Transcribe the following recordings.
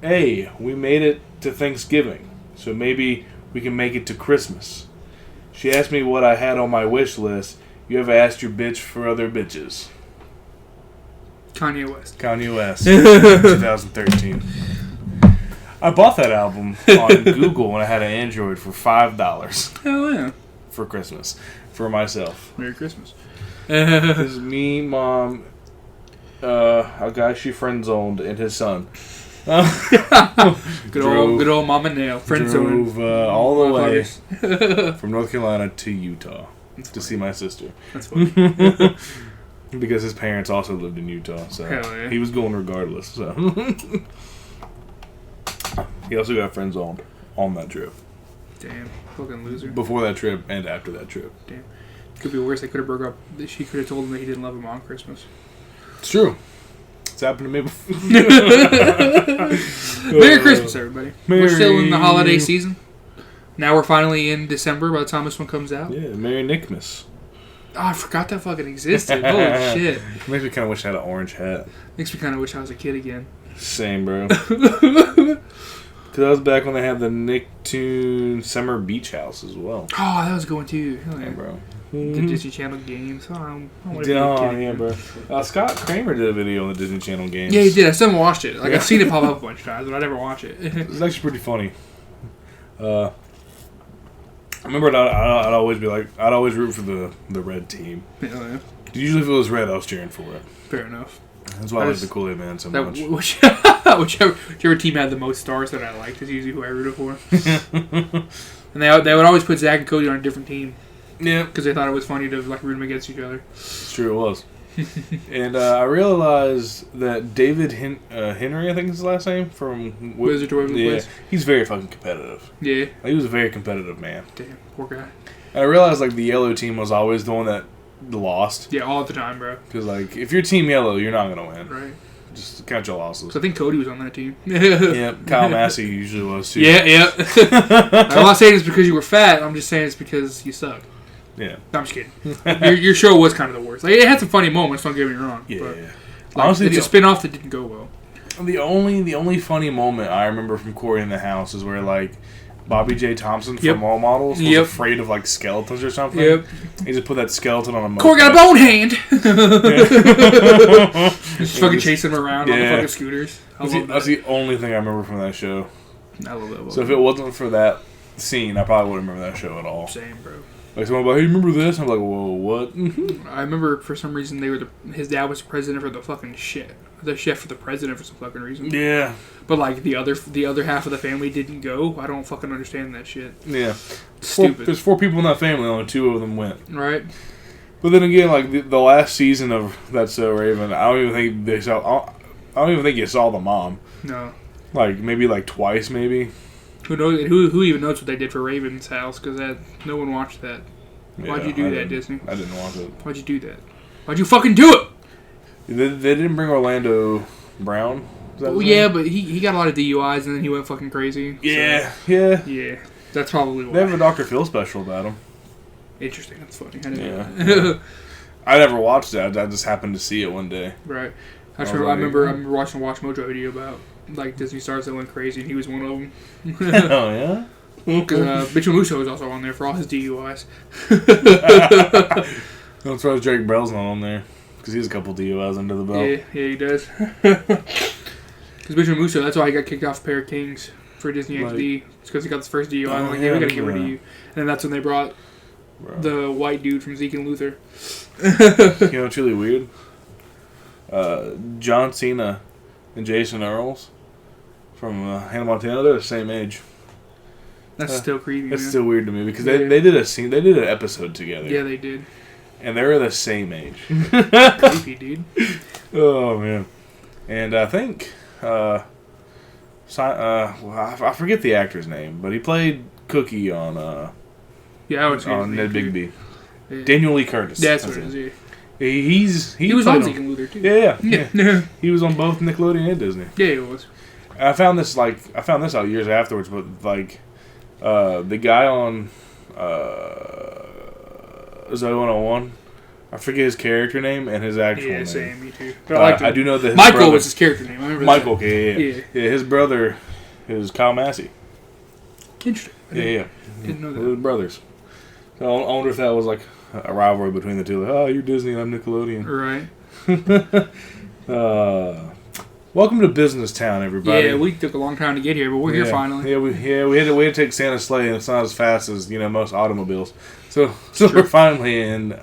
hey, we made it to Thanksgiving, so maybe we can make it to Christmas. She asked me what I had on my wish list. You ever asked your bitch for other bitches? Kanye West. 2013. I bought that album on Google when I had an Android for $5. Hell yeah. For Christmas. For myself. Merry Christmas. This is me, Mom, a guy she friend-zoned, and his son. Good old Mom and Nail. Friend-zoned. Drove all the way from North Carolina to Utah to see my sister. That's funny. Because his parents also lived in Utah, so yeah. he was going regardless. So he also got friend-zoned on that trip. Damn, fucking loser. Before that trip and after that trip. Damn. Could be worse. They could have broke up. She could have told him that he didn't love him on Christmas. It's true. It's happened to me before. Merry Christmas, everybody. We're still in the holiday season. Now we're finally in December by the time this one comes out. Yeah, Merry Nickmas. Oh, I forgot that fucking existed. Holy shit. Makes me kind of wish I had an orange hat. Makes me kind of wish I was a kid again. Same, bro. Because I was back when they had the Nicktoon Summer Beach House as well. Oh, that was going too. Hell yeah, bro. The Disney Channel games. Oh, I want to be a kid yeah, bro. Scott Kramer did a video on the Disney Channel games. Yeah, he did. I still haven't watched it. Like, I've seen it pop up a bunch of times, but I never watch it. It's actually pretty funny. I remember I'd always be like, I'd always root for the red team. Yeah. Usually if it was red, I was cheering for it. Fair enough. That's why I like the Kool-Aid Man so much. Whichever team had the most stars that I liked is usually who I rooted for. And they would always put Zach and Cody on a different team. Yeah. Because they thought it was funny to like root them against each other. It's true, it was. And I realized that David Henry, I think is his last name, from Wizard to Waverly Place. He's very fucking competitive. Yeah. He was a very competitive man. Damn, poor guy. And I realized like the yellow team was always the one that lost. Yeah, all the time, bro. Because like if you're team yellow, you're not gonna win. Right. Just count your losses. So I think Cody was on that team. Yeah, Kyle Massey usually was too. Yeah. I'm not saying it's because you were fat. I'm just saying it's because you suck. Yeah. No, I'm just kidding. Your show was kind of the worst. Like, it had some funny moments, don't get me wrong. Yeah. But, like, honestly, it's a spin-off that didn't go well. The only funny moment I remember from Corey in the House is where like Bobby J. Thompson from Mall Models was afraid of like skeletons or something. Yep. He just put that skeleton on a moped. Corey got a bone hand! Just fucking chasing him around on the fucking scooters. That's the only thing I remember from that show. I love that. So if it wasn't for that scene, I probably wouldn't remember that show at all. Same, bro. Like someone like, hey, you remember this? I'm like, whoa, what? I remember for some reason his dad was the president for the fucking shit. The chef for the president for some fucking reason. Yeah. But like the other half of the family didn't go. I don't fucking understand that shit. Yeah. Stupid. There's 4 people in that family, only 2 of them went. Right. But then again, like the last season of That's So Raven, I don't even think you saw the mom. No. Like maybe like twice, maybe. Who knows? Who even knows what they did for Raven's house? Because no one watched that. Why'd you do that, Disney? I didn't watch it. Why'd you do that? Why'd you fucking do it? They didn't bring Orlando Brown. Well, yeah, but he got a lot of DUIs and then he went fucking crazy. Yeah, so. Yeah. That's probably why. They have a Dr. Phil special about him. Interesting. That's funny. I didn't know that. I never watched that. I just happened to see it one day. Right. I remember watching a Watch Mojo video about like Disney stars that went crazy, and he was one of them. Oh yeah. Because Mitchell Musso was also on there for all his DUIs. Don't throw Drake Bell's not on there because he has a couple DUIs under the belt. Yeah, he does. Because Mitchell Musso, that's why he got kicked off Pair of Kings for Disney XD. It's because he got his first DUI. I'm like, yeah, we gotta get rid of you. And then that's when they brought the white dude from Zeke and Luther. You know what's really weird? John Cena and Jason Earls from Hannah Montana, they're the same age. That's still creepy. That's still weird to me because they did an episode together. Yeah, they did. And they were the same age. Creepy, dude. Oh man. And I think I forget the actor's name, but he played Cookie on Ned Bigby. Yeah. Daniel Lee Curtis. That's what it is. Yeah. He was on Zeke and Luther too. Yeah. He was on both Nickelodeon and Disney. Yeah, he was. And I found this out years afterwards, but like the guy on Zoe 101, I forget his character name and his actual name. Yeah, same. Me too. But I do know that his Michael brother, was his character name. I remember Michael. that. Yeah. His brother is Kyle Massey. Interesting. Didn't know that. They're brothers. So I wonder if that was like a rivalry between the two. Like, oh, you're Disney and I'm Nickelodeon. Right. Welcome to Business Town, everybody. Yeah, we took a long time to get here, but we're here finally. Yeah, we had to take Santa's sleigh, and it's not as fast as most automobiles. So we're finally in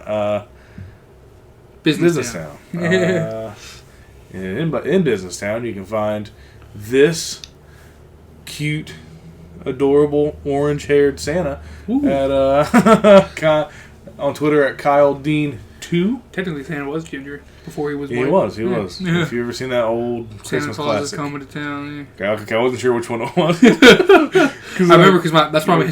Business Town. In Business Town, you can find this cute, adorable, orange-haired Santa at on Twitter at KyleDean2. Technically, Santa was ginger before he was white. He was. If you ever seen that old Santa Christmas Claus classic. is coming to town. I wasn't sure which one it was. I remember because that's why my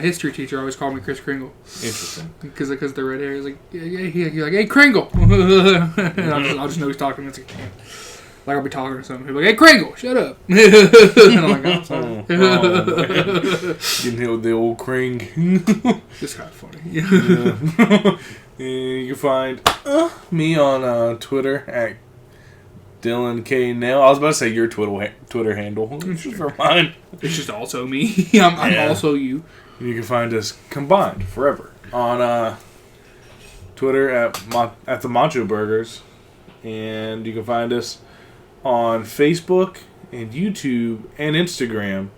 history teacher always called me Kris Kringle. Interesting. Because of the red hair. He's like, hey Kringle. And I'll just know he's talking. It's like I'll be talking or something. He'll be like, hey Kringle, shut up. And I'm like, oh, sorry. Getting hit with the old Kring. It's kind of funny. You can find me on Twitter at Dylan K. Nail. I was about to say your Twitter handle. For mine. It's just also me. I'm also you. You can find us combined forever on Twitter at the MachoBurgers, and you can find us on Facebook and YouTube and Instagram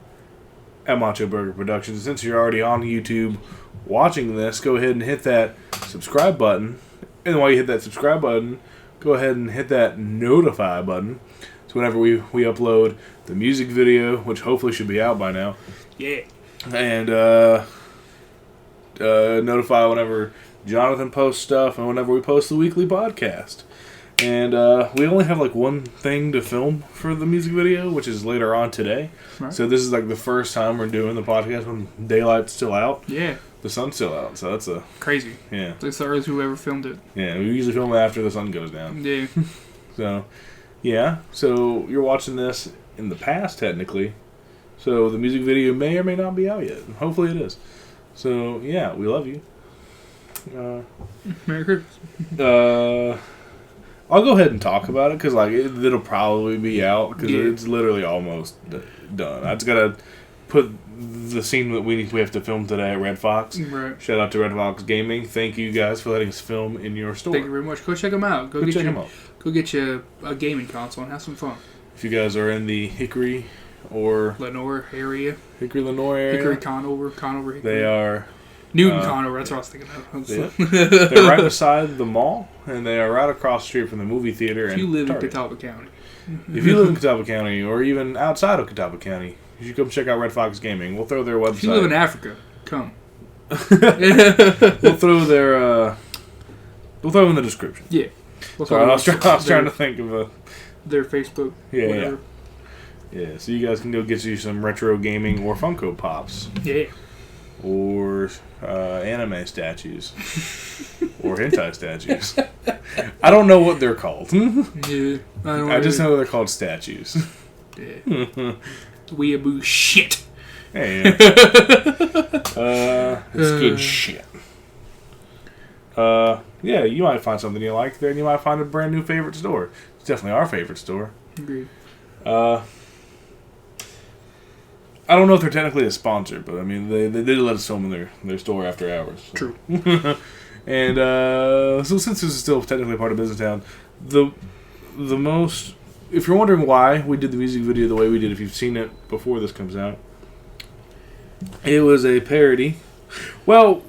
at MachoBurger Productions. Since you're already on YouTube watching this, go ahead and hit that subscribe button. And while you hit that subscribe button, go ahead and hit that notify button. So whenever we upload the music video, which hopefully should be out by now. Yeah. And notify whenever Jonathan posts stuff and whenever we post the weekly podcast. And we only have like one thing to film for the music video, which is later on today. Right. So this is like the first time we're doing the podcast when daylight's still out. Yeah. The sun's still out, so that's crazy. Yeah. It's the earliest who ever filmed it. Yeah, we usually film it after the sun goes down. Yeah. So, yeah. So you're watching this in the past, technically. So the music video may or may not be out yet. Hopefully it is. So, yeah, we love you. Merry Christmas. I'll go ahead and talk about it because it'll probably be out because it's literally almost done. I just gotta put the scene that we have to film today at Red Fox. Right. Shout out to Red Fox Gaming. Thank you guys for letting us film in your store. Thank you very much. Go check them out. Go get you a gaming console and have some fun. If you guys are in the Hickory or Lenore area, Hickory Conover, Hickory. They are Newton Conover. That's what I was thinking of. They're right beside the mall, and they are right across the street from the movie theater. If you live in Catawba County. If you live in Catawba County, or even outside of Catawba County, you should come check out Red Fox Gaming. We'll throw their website. If you live in Africa, come. We'll throw their. We'll throw them in the description. Yeah. Sorry, I was trying to think of their Facebook. Yeah. So you guys can go get you some retro gaming or Funko Pops. Yeah. Or anime statues. Or hentai statues. I don't know what they're called. Yeah. I just know they're called statues. Yeah. Weeaboo shit. Hey, it's good shit. Yeah, you might find something you like there, and you might find a brand new favorite store. It's definitely our favorite store. Agreed. I don't know if they're technically a sponsor, but I mean they did let us film in their store after hours. So. True. And so since this is still technically part of Business Town, the most, if you're wondering why we did the music video the way we did, if you've seen it before this comes out, it was a parody. Well,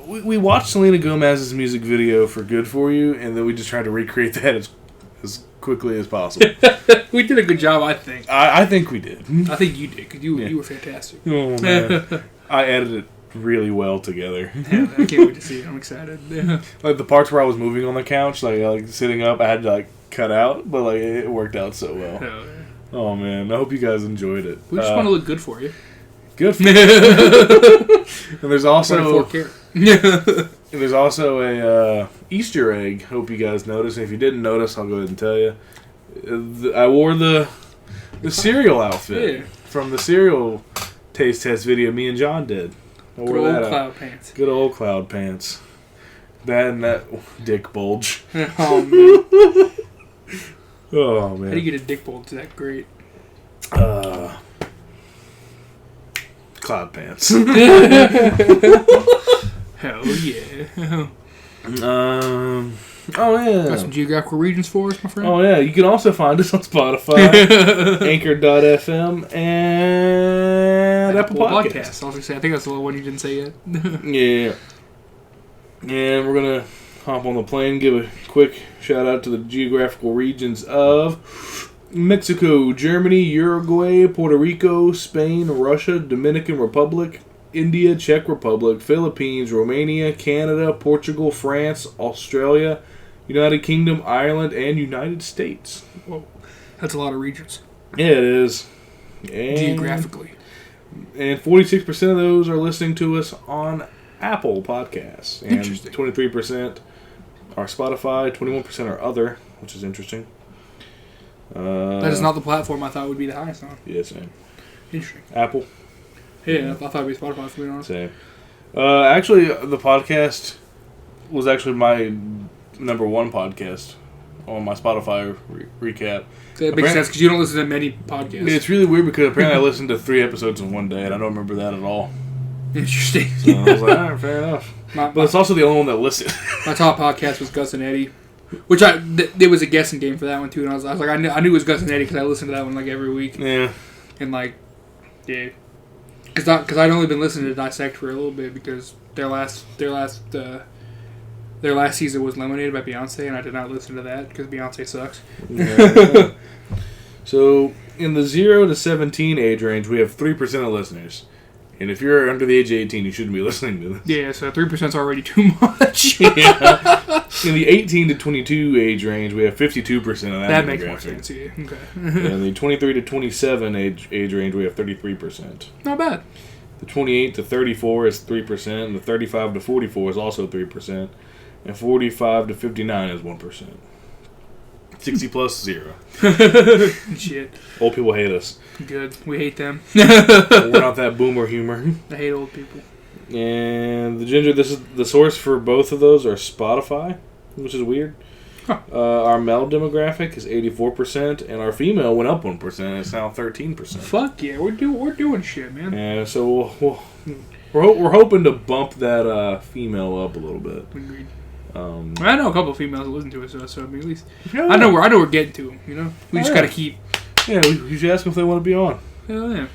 we watched Selena Gomez's music video for Good For You, and then we just tried to recreate that as quickly as possible. We did a good job, I think. I think we did. I think you did, because you were fantastic. Oh, man. I edited it really well together. Yeah, I can't wait to see it. I'm excited. Yeah. Like the parts where I was moving on the couch, like sitting up, I had to cut out, but it worked out so well. Oh, yeah. Oh man, I hope you guys enjoyed it. We just want to look good for you. Good for you. And there's also there's also a Easter egg. Hope you guys noticed. And if you didn't notice, I'll go ahead and tell you. I wore the cereal outfit from the cereal taste test video me and John did. I wore Good old that cloud pants. Good old cloud pants. That and that dick bulge. Oh, man. Oh, man. How do you get a dick bulge that great? Cloud pants. Hell yeah. Oh, yeah. Got some geographical regions for us, my friend? Oh, yeah. You can also find us on Spotify, Anchor.fm, and Apple Podcasts. I was going to say, I think that's the little one you didn't say yet. Yeah. And we're going to hop on the plane, give a quick shout out to the geographical regions of Mexico, Germany, Uruguay, Puerto Rico, Spain, Russia, Dominican Republic, India, Czech Republic, Philippines, Romania, Canada, Portugal, France, Australia, United Kingdom, Ireland, and United States. Whoa. That's a lot of regions. Yeah, it is. And, geographically. And 46% of those are listening to us on Apple Podcasts. And Interesting. 23% are Spotify, 21% are other, which is interesting. That is not the platform I thought would be the highest on. Yeah, same. Interesting. Apple. Yeah, I thought it would be Spotify, to be honest. Same. Actually, the podcast was actually my number one podcast on my Spotify recap. That makes sense, because you don't listen to many podcasts. It's really weird, because apparently I listened to 3 episodes in one day, and I don't remember that at all. Interesting. So I was like, all right, fair enough. But it's also the only one that listened. My top podcast was Gus and Eddie, which there was a guessing game for that one, too, and I was like, I knew it was Gus and Eddie, because I listened to that one, like, every week. Yeah. And, like, yeah. Because I'd only been listening to Dissect for a little bit, because their last season was Lemonade by Beyonce, and I did not listen to that because Beyonce sucks. Yeah. So, in the 0 to 17 age range, we have 3% of listeners. And if you're under the age of 18, you shouldn't be listening to this. Yeah, so 3% is already too much. Yeah. In the 18 to 22 age range, we have 52% of that. That makes more sense, yeah. Okay. In the 23 to 27 age range, we have 33%. Not bad. The 28 to 34 is 3%, and the 35 to 44 is also 3%, and 45 to 59 is 1%. 60 plus 0. Shit. Old people hate us. Good. We hate them. We're not that boomer humor. I hate old people. And the Ginger, this is the source for both of those are Spotify, which is weird. Huh. Our male demographic is 84%, and our female went up 1%. It's now 13%. Fuck yeah, we're doing shit, man. And so we're hoping to bump that female up a little bit. Agreed. I know a couple of females that listen to us, so I mean, at least yeah. I know we're getting to them. You know, we just gotta keep. Yeah, we should ask them if they want to be on. Hell yeah.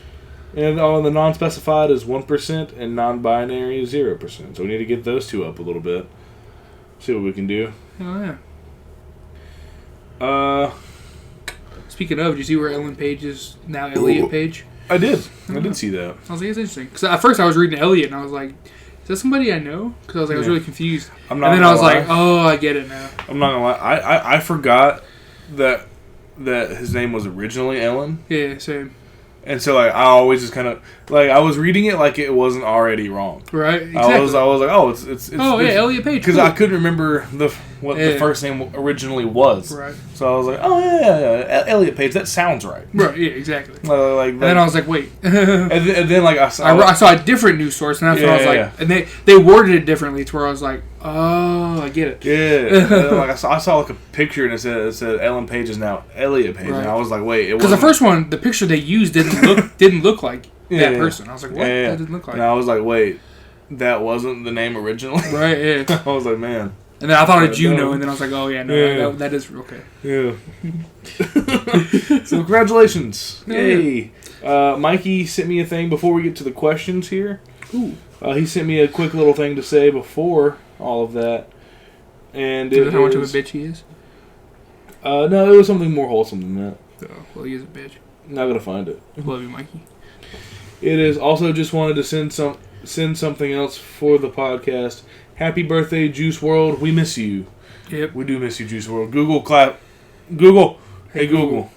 And on the non-specified is 1%, and non-binary is 0%. So we need to get those two up a little bit. See what we can do. Hell yeah. Speaking of, did you see where Ellen Page is now Elliot Page? I did. I did see that. I was like, it's interesting. Because at first I was reading Elliot, and I was like, is that somebody I know? Because I was like, I was really confused. And then I was like, oh, I get it now. I'm not gonna lie. I forgot that his name was originally Ellen. Yeah, same. And so like I always just kind of like I was reading it like it wasn't already wrong. Right. Exactly. I was like, oh, it's Elliot Page. Because I couldn't remember what the first name originally was. Right. So I was like, oh yeah, Elliot Page. That sounds right. Right. Yeah. Exactly. And then I was like, wait. and then like I saw a different news source, and that's when I was like, and they worded it differently to where I was like, oh, I get it. Yeah. And then, like I saw like a picture and it said Ellen Page is now Elliot Page, and I was like, wait, because the first one, the picture they used didn't look like that person. I was like, what? That didn't look like. And I was like, wait, that wasn't the name originally. Right. Yeah. I was like, man. And then I thought of Juno, and then I was like, oh yeah, no, that is okay. Yeah. So congratulations. Yay. Mikey sent me a thing before we get to the questions here. Ooh. He sent me a quick little thing to say before all of that. And is it how much of a bitch he is? No, it was something more wholesome than that. Oh, well, he is a bitch. Not gonna find it. Love you, Mikey. It is also just wanted to send something else for the podcast. Happy birthday, Juice WRLD. We miss you. Yep. We do miss you, Juice WRLD. Google, clap. Google. Hey, Google.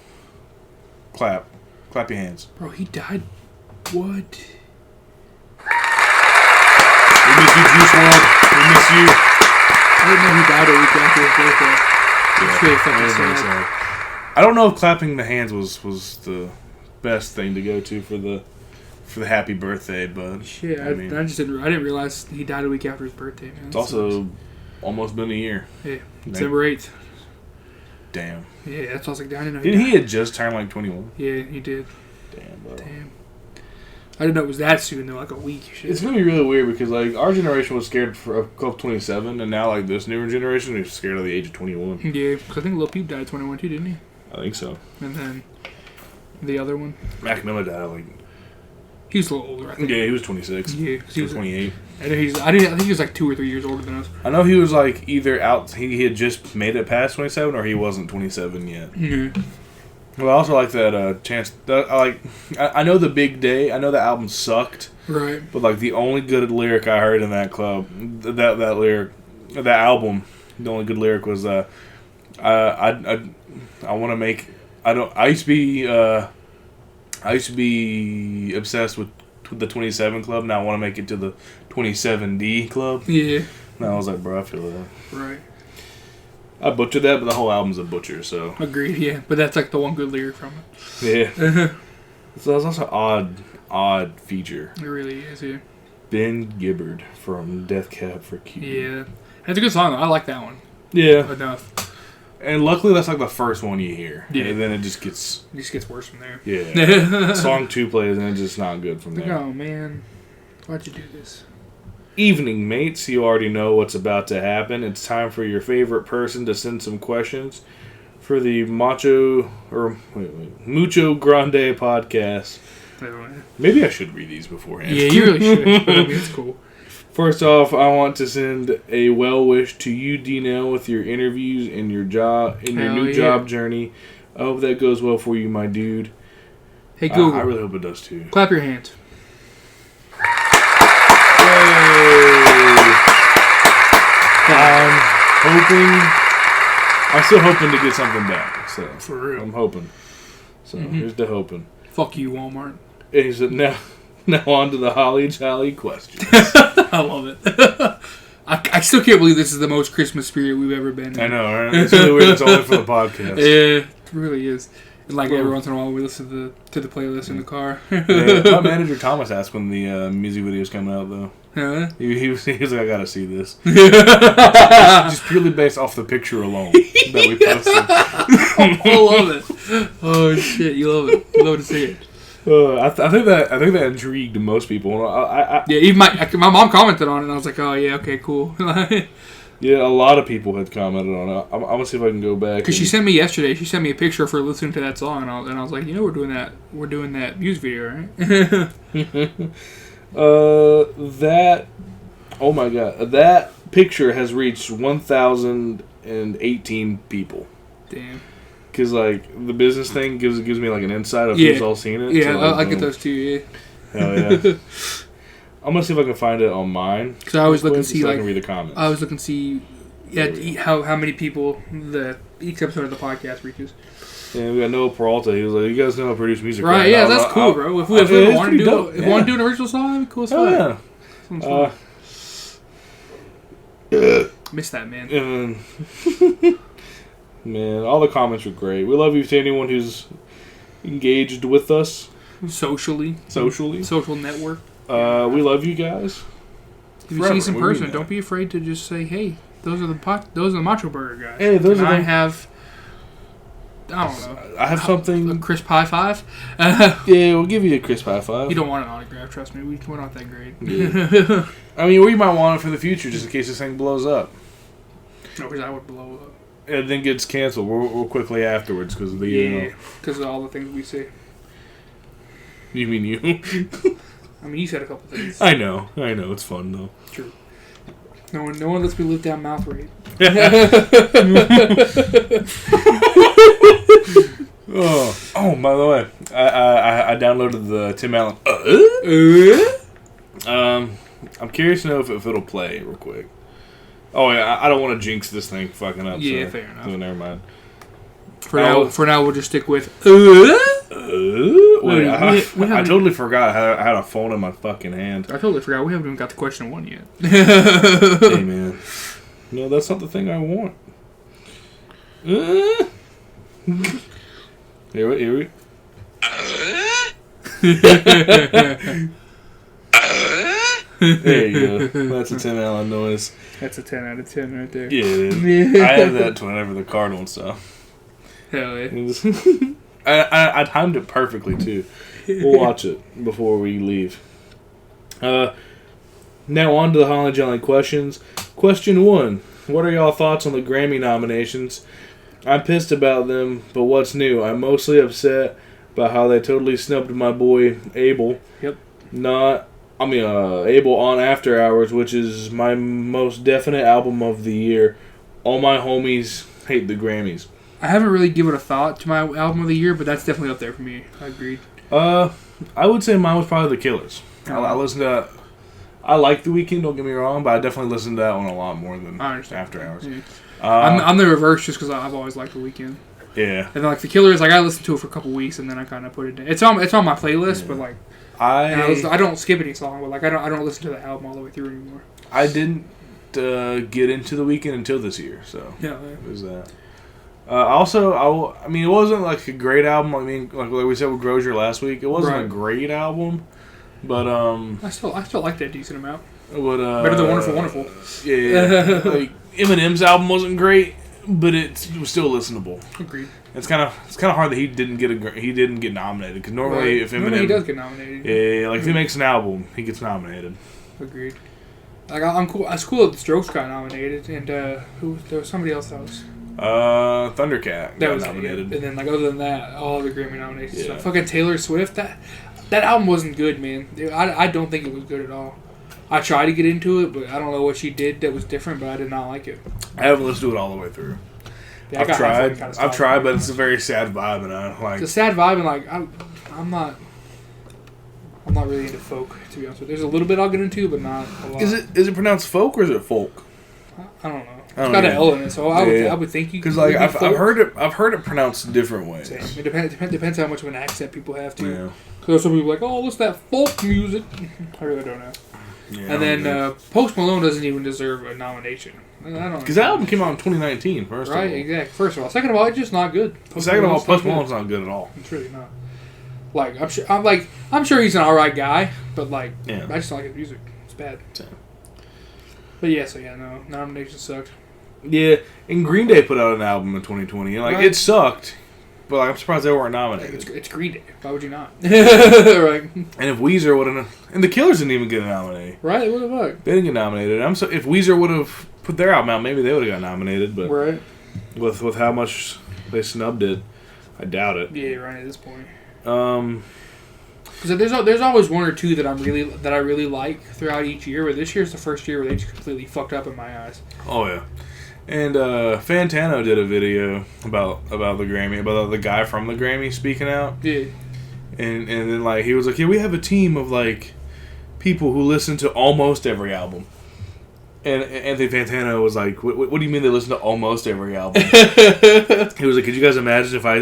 Clap. Clap your hands. Bro, he died. What? We miss you, Juice WRLD. We miss you. I didn't know he died a week after his birthday. It's really fucking sad. I don't know if clapping the hands was the best thing to go to for the happy birthday, but shit, I didn't realize he died a week after his birthday, man. It's also almost been a year. Yeah, December 8th. Damn. Yeah, that's what I was like, I didn't know. Didn't he had just turned like 21? Yeah, he did. Damn, bro. Damn. I didn't know it was that soon though, like a week. Shit. It's gonna be really weird because like our generation was scared for a club 27, and now like this newer generation is scared of the age of 21. Yeah, because I think Lil Peep died at 21 too, didn't he? I think so. And then the other one, Mac Miller died like. He was a little older, I think. Yeah, he was 26. Yeah, he was 28. I think he was like 2 or 3 years older than us. I know he was like either out. He had just made it past 27, or he wasn't 27 yet. Yeah. Well, I also like that Chance. I know the Big Day. I know the album sucked. Right. But like the only good lyric I heard in that club, that album, the only good lyric was I want to make. I used to be obsessed with the 27 club. Now I want to make it to the 27D club. Yeah. And I was like, bro, I feel that. Right. I butchered that, but the whole album's a butcher, so. Agreed, yeah. But that's like the one good lyric from it. Yeah. So that's also an odd feature. It really is, yeah. Ben Gibbard from Death Cab for Cutie. Yeah. It's a good song, though. I like that one. Yeah. Enough. And luckily that's like the first one you hear. Yeah. And then it just gets... worse from there. Yeah. Song 2 plays and it's just not good from there. Oh, man. Why'd you do this? Evening, mates. You already know what's about to happen. It's time for your favorite person to send some questions for the Mucho Grande podcast. Maybe I should read these beforehand. Yeah, you really should. But I mean, it's cool. First off, I want to send a well wish to you, D-Nell, with your interviews and your new job journey. I hope that goes well for you, my dude. Hey, Google. I really hope it does too. Clap your hands. I'm still hoping to get something back. So for real, I'm hoping. So here's the hoping. Fuck you, Walmart. And he said, now on to the holly jolly questions. I love it. I still can't believe this is the most Christmas spirit we've ever been in. I know, right? It's really weird. It's only for the podcast. Yeah, it really is. And like every once in a while, we listen to the playlist in the car. Yeah, my manager Thomas asked when the music video's coming out, though. Huh? He was like, I gotta see this. just purely based off the picture alone that we posted. I love it. Oh shit, you love it. You love to see it. I think that intrigued most people. Yeah, even my mom commented on it, and I was like, oh yeah, okay, cool. Yeah, a lot of people had commented on it. I'm gonna see if I can go back. Because she sent me yesterday. She sent me a picture of her listening to that song, and I was like, we're doing that music video, right? Oh my god, that picture has reached 1,018 people. Damn. Because like the business thing gives me like an insight of who's all seen it. Yeah, so, like, I get those too. Yeah. Hell yeah. I'm gonna see if I can find it on mine. Because I always look and see, so like, I can read the comments. I always look and see, how many people each episode of the podcast reaches. Yeah, we got Noah Peralta. He was like, "You guys know I produce music, right?" Yeah, that's cool, bro. If we want to do an original song, that'd be cool as fuck. Yeah. Miss that, man. Man, all the comments were great. We love you to anyone who's engaged with us social network. We love you guys. If you see some person, don't be afraid to just say, "Hey, those are the MachoBurger guys." Hey, those are. I don't know. I have something. A crisp high five. Yeah, we'll give you a crisp high five. You don't want an autograph, trust me. We're not that great. Yeah. I mean, we might want it for the future, just in case this thing blows up. No, because I would blow up. And then gets canceled real quickly afterwards because of the because of all the things we say. You mean you? I mean, you said a couple things. I know. It's fun though. True. No one lets me live down mouth rate. Oh, by the way, I downloaded the Tim Allen. I'm curious to know if it'll play real quick. Oh yeah, I don't want to jinx this thing fucking up. Yeah, so, fair enough. So never mind. For now, we'll just stick with. Wait, I totally forgot I had a phone in my fucking hand. I totally forgot. We haven't even got to question 1 yet. Hey man, no, that's not the thing I want. Here we. There you go. That's a 10 Allen noise. That's a 10 out of 10 right there. Yeah, it is. I have that whenever the Cardinals stuff. Hell yeah. I timed it perfectly, too. We'll watch it before we leave. Now on to the Holly Jolly questions. Question 1. What are y'all thoughts on the Grammy nominations? I'm pissed about them, but what's new? I'm mostly upset about how they totally snubbed my boy Abel. Yep. Abel on After Hours, which is my most definite album of the year. All my homies hate the Grammys. I haven't really given a thought to my album of the year, but that's definitely up there for me. I agreed. I would say mine was probably The Killers. I listened to... I like The Weeknd, don't get me wrong, but I definitely listened to that one a lot more than After Hours. Yeah. I'm the reverse just because I've always liked The Weeknd. Yeah. And then, like, The Killers, like, I listened to it for a couple weeks and then I kind of put it down. It's on my playlist, but, like, I don't skip any song, but, like, I don't listen to the album all the way through anymore. I didn't get into The Weeknd until this year, so yeah. It was that. It wasn't, like, a great album. I mean, like we said with Grozier last week, it wasn't a great album. But I still like that decent amount. Better than Wonderful Wonderful. Yeah. Like Eminem's album wasn't great, but it was still listenable. Agreed. It's kind of hard that he didn't get nominated, because normally if Eminem he does get nominated. Yeah, like if he makes an album, he gets nominated. Agreed. Like I'm cool. It's cool that the Strokes got nominated, and there was somebody else that was. Thundercat got nominated. And then, like, other than that, all the Grammy nominations. Yeah. So fucking Taylor Swift, that album wasn't good, man. I don't think it was good at all. I tried to get into it, but I don't know what she did that was different, but I did not like it. I haven't listened to it all the way through. Yeah, I've tried, but it's a very sad vibe, and I like. It's a sad vibe, and like I'm not really into folk, to be honest with you. There's a little bit I'll get into, but not a lot. Is it pronounced folk or is it folk? I don't know. It's got an L in it, so I would think you. Because like I've heard it pronounced different ways. Same. It depends how much of an accent people have too. Yeah. Because some people are like, oh, what's that folk music? I really don't know. Yeah, and then Post Malone doesn't even deserve a nomination. I don't. Because that album came out in 2019. First of all. Right, exactly. First of all, second of all, it's just not good. Second of all, Post Malone's not good at all. It's really not. Like I'm sure he's an alright guy, but like I just don't like his music. It's bad. Same. But no, nominations sucked. Yeah, and Green Day put out an album in 2020, and like it sucked, but like, I'm surprised they weren't nominated. It's Green Day. Why would you not? Right. And if Weezer would have, and the Killers didn't even get a nominee. Right, what the fuck? They didn't get nominated. If Weezer would have put their album out, maybe they would have got nominated. But with how much they snubbed it, I doubt it. Yeah, right at this point. Because there's always one or two that I really like throughout each year, but this year's the first year where they just completely fucked up in my eyes. Oh yeah. And Fantano did a video about the Grammy, about the guy from the Grammy speaking out. Yeah. And then like he was like, yeah, we have a team of like people who listen to almost every album. And Anthony Fantano was like, what do you mean they listen to almost every album? He was like, could you guys imagine if I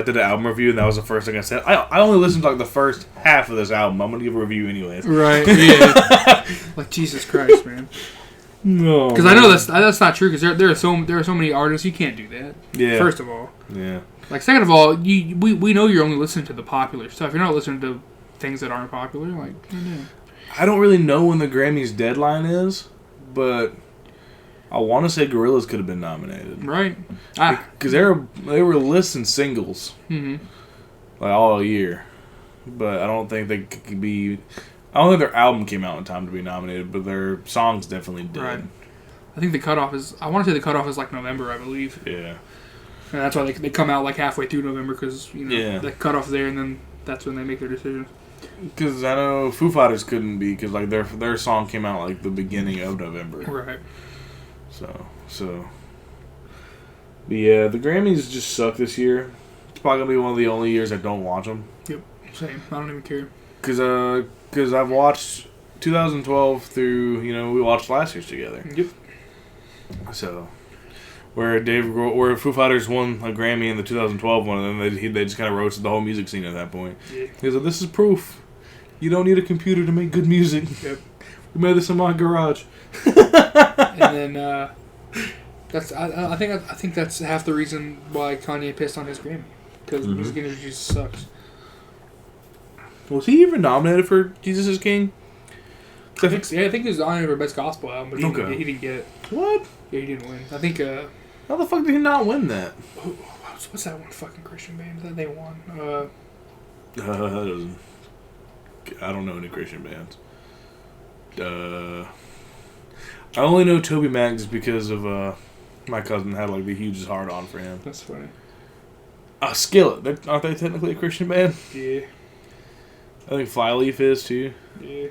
did an album review and that was the first thing I said? I only listened to like the first half of this album. I'm gonna give a review anyways. Right. Yeah. Like Jesus Christ, man. No, because I know that's not true. Because there are so many artists, you can't do that. Yeah. First of all. Yeah. Like second of all, we know you're only listening to the popular stuff. You're not listening to things that aren't popular. Like. I don't really know when the Grammys deadline is, but I want to say Gorillaz could have been nominated. Right. Because they were listing singles. Mm-hmm. Like all year, but I don't think they could be. I don't think their album came out in time to be nominated, but their songs definitely did. Right. I think the cutoff is... I want to say the cutoff is like November, I believe. Yeah. And that's why they come out like halfway through November, because, the cutoff there, and then that's when they make their decision. Because I know Foo Fighters couldn't be, because like their song came out like the beginning of November. Right. So. But yeah, the Grammys just suck this year. It's probably going to be one of the only years I don't watch them. Yep. Same. I don't even care. Because I've watched 2012 through, we watched last year's together. Yep. So, where Foo Fighters won a Grammy in the 2012 one, and then they just kind of roasted the whole music scene at that point. Yeah. He was like, this is proof. You don't need a computer to make good music. Yep. We made this in my garage. And then, I think that's half the reason why Kanye pissed on his Grammy. Because the music industry just sucks. Was he even nominated for Jesus is King? I think he was on for Best Gospel Album, but he didn't get it. What? Yeah, he didn't win. I think... How the fuck did he not win that? What's that one fucking Christian band that they won? I don't know any Christian bands. I only know Toby Mac just because of my cousin had like the hugest hard on for him. That's funny. Skillet. Aren't they technically a Christian band? Yeah. I think Flyleaf is too. Yeah.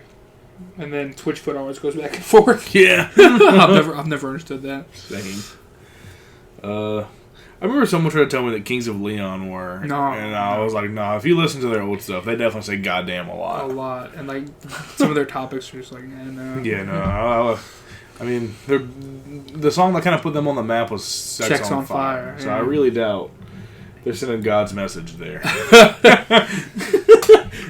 And then Twitchfoot always goes back and forth. Yeah. I've never understood that. Same. I remember someone tried to tell me that Kings of Leon were. No. And I was like, nah, if you listen to their old stuff, they definitely say goddamn a lot. A lot. And like some of their topics are just like, no. Yeah, no. I mean, the song that kind of put them on the map was Sex on Fire. So I really doubt they're sending God's message there.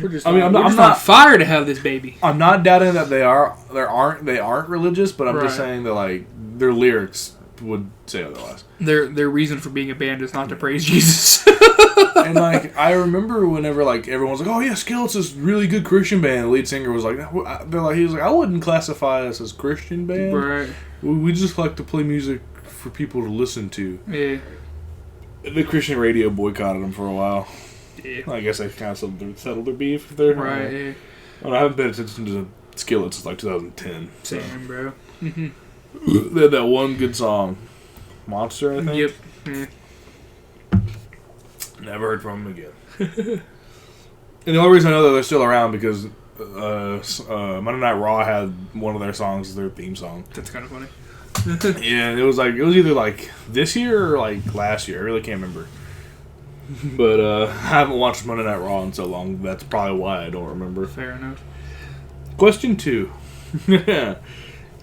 We're just I'm not on fire to have this baby. I'm not doubting that they aren't religious, but I'm just saying that like their lyrics would say otherwise. Their reason for being a band is not to praise Jesus. And like I remember whenever like everyone was like, "Oh yeah, Skillet's this really good Christian band." The lead singer was like, he was like, "I wouldn't classify us as Christian band. Right. We just like to play music for people to listen to." Yeah. The Christian radio boycotted them for a while. Yeah. I guess they kind of settled their beef there. Right. Yeah. Well, I haven't paid attention to Skillet since like 2010. Same, bro. They had that one good song, Monster, I think. Yep. Yeah. Never heard from them again. And the only reason I know that they're still around because Monday Night Raw had one of their songs as their theme song. That's kind of funny. Yeah, it was either like this year or like last year. I really can't remember. But I haven't watched Monday Night Raw in so long. That's probably why I don't remember. Fair enough. Question 2.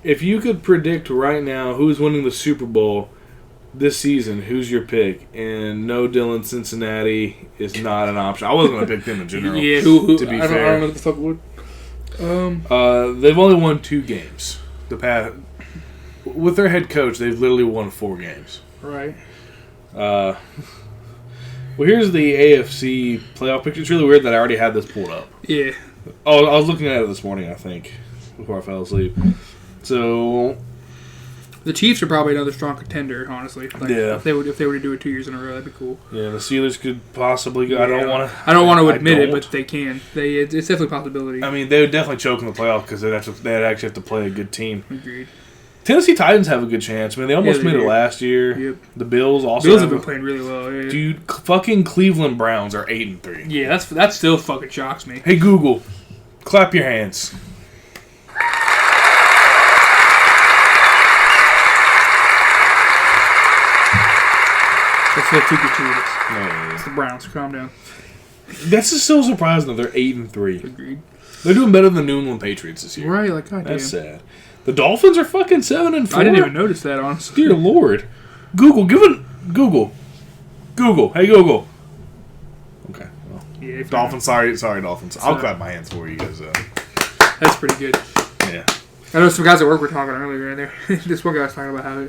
If you could predict right now who's winning the Super Bowl this season, who's your pick? And no, Dylan, Cincinnati is not an option. I wasn't going to pick them in general. Yeah, to be fair. I don't know what the fuck would. They've only won 2 games. With their head coach, they've literally won 4 games. Right. Well, here's the AFC playoff picture. It's really weird that I already had this pulled up. Yeah. Oh, I was looking at it this morning, I think, before I fell asleep. So the Chiefs are probably another strong contender, honestly. Like, yeah. If they were to do it 2 years in a row, that'd be cool. Yeah, the Steelers could possibly go. Yeah. I don't want to admit it, but they can. It's definitely a possibility. I mean, they would definitely choke in the playoff because they'd actually have to play a good team. Agreed. Tennessee Titans have a good chance. I mean, they almost made it last year. Yep. The Bills also. Bills have been playing really well. Yeah. Dude, fucking Cleveland Browns are 8-3. Yeah, that still fucking shocks me. Hey Google, clap your hands. That's not too gratuitous. No, it's the Browns. Calm down. That's just so surprising that they're 8-3. Agreed. They're doing better than the New England Patriots this year. Right, like goddamn. That's sad. The Dolphins are fucking 7-4. I didn't even notice that, honestly. Dear Lord. Google. Google. Hey, Google. Okay. Well, yeah, Dolphins. Sorry, Dolphins. I'll clap my hands for you guys. That's pretty good. Yeah. I know some guys at work were talking earlier in there. This one guy was talking about how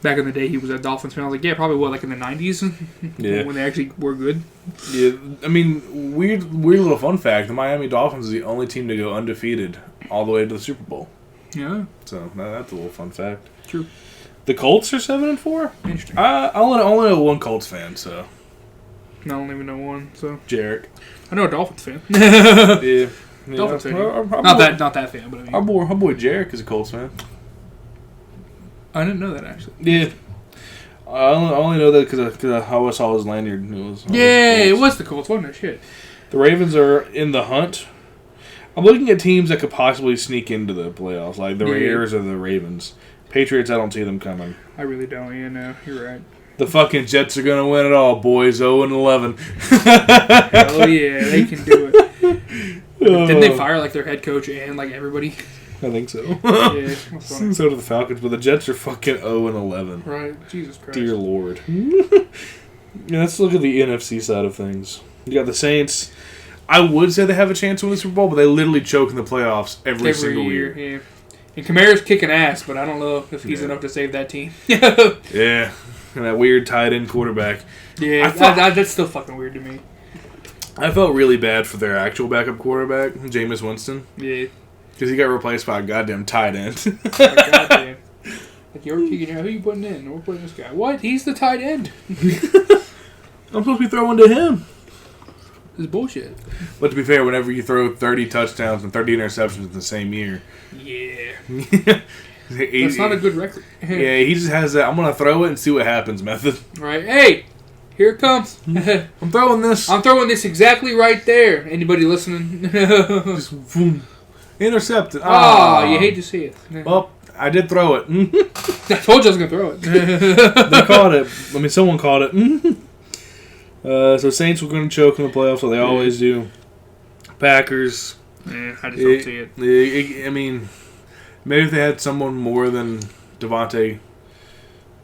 back in the day he was a Dolphins fan. I was like, yeah, probably like in the 90s? Yeah. When they actually were good. Yeah. I mean, weird little fun fact. The Miami Dolphins is the only team to go undefeated all the way to the Super Bowl. Yeah. So that's a little fun fact. True. The Colts are 7-4. Interesting. I only know one Colts fan, so. I don't even know one. So. Jarek. I know a Dolphins fan. Yeah. Dolphins fan. Not that fan, but I mean. Our boy Jarek is a Colts fan. I didn't know that actually. Yeah. I only know that because I saw his lanyard. It was the Colts, wasn't it? Shit. The Ravens are in the hunt. I'm looking at teams that could possibly sneak into the playoffs, like the Raiders or the Ravens. Patriots, I don't see them coming. I really don't. Yeah, no, you're right. The fucking Jets are going to win it all, boys. 0-11. Oh, yeah, they can do it. Didn't they fire, like, their head coach and, like, everybody? I think so. Yeah, so do the Falcons, but the Jets are fucking 0-11. Right, Jesus Christ. Dear Lord. Let's look at the NFC side of things. You got the Saints. I would say they have a chance to win the Super Bowl, but they literally choke in the playoffs every single year. Yeah. And Kamara's kicking ass, but I don't know if he's enough to save that team. Yeah. And that weird tight end quarterback. Yeah, that's still fucking weird to me. I felt really bad for their actual backup quarterback, Jameis Winston. Yeah. Because he got replaced by a goddamn tight end. Goddamn. Like, you're kicking out. Who you putting in? We're putting this guy. What? He's the tight end. I'm supposed to be throwing to him. This is bullshit. But to be fair, whenever you throw 30 touchdowns and 30 interceptions in the same year. Yeah. That's not a good record. Yeah, he just has that, I'm going to throw it and see what happens method. Right. Hey, here it comes. I'm throwing this. I'm throwing this exactly right there. Anybody listening? Just boom. Intercepted. Oh, you hate to see it. Well, I did throw it. I told you I was going to throw it. They caught it. I mean, someone caught it. So Saints were going to choke in the playoffs, so they always do. Packers. Yeah, I just don't see it. I mean, maybe if they had someone more than Devontae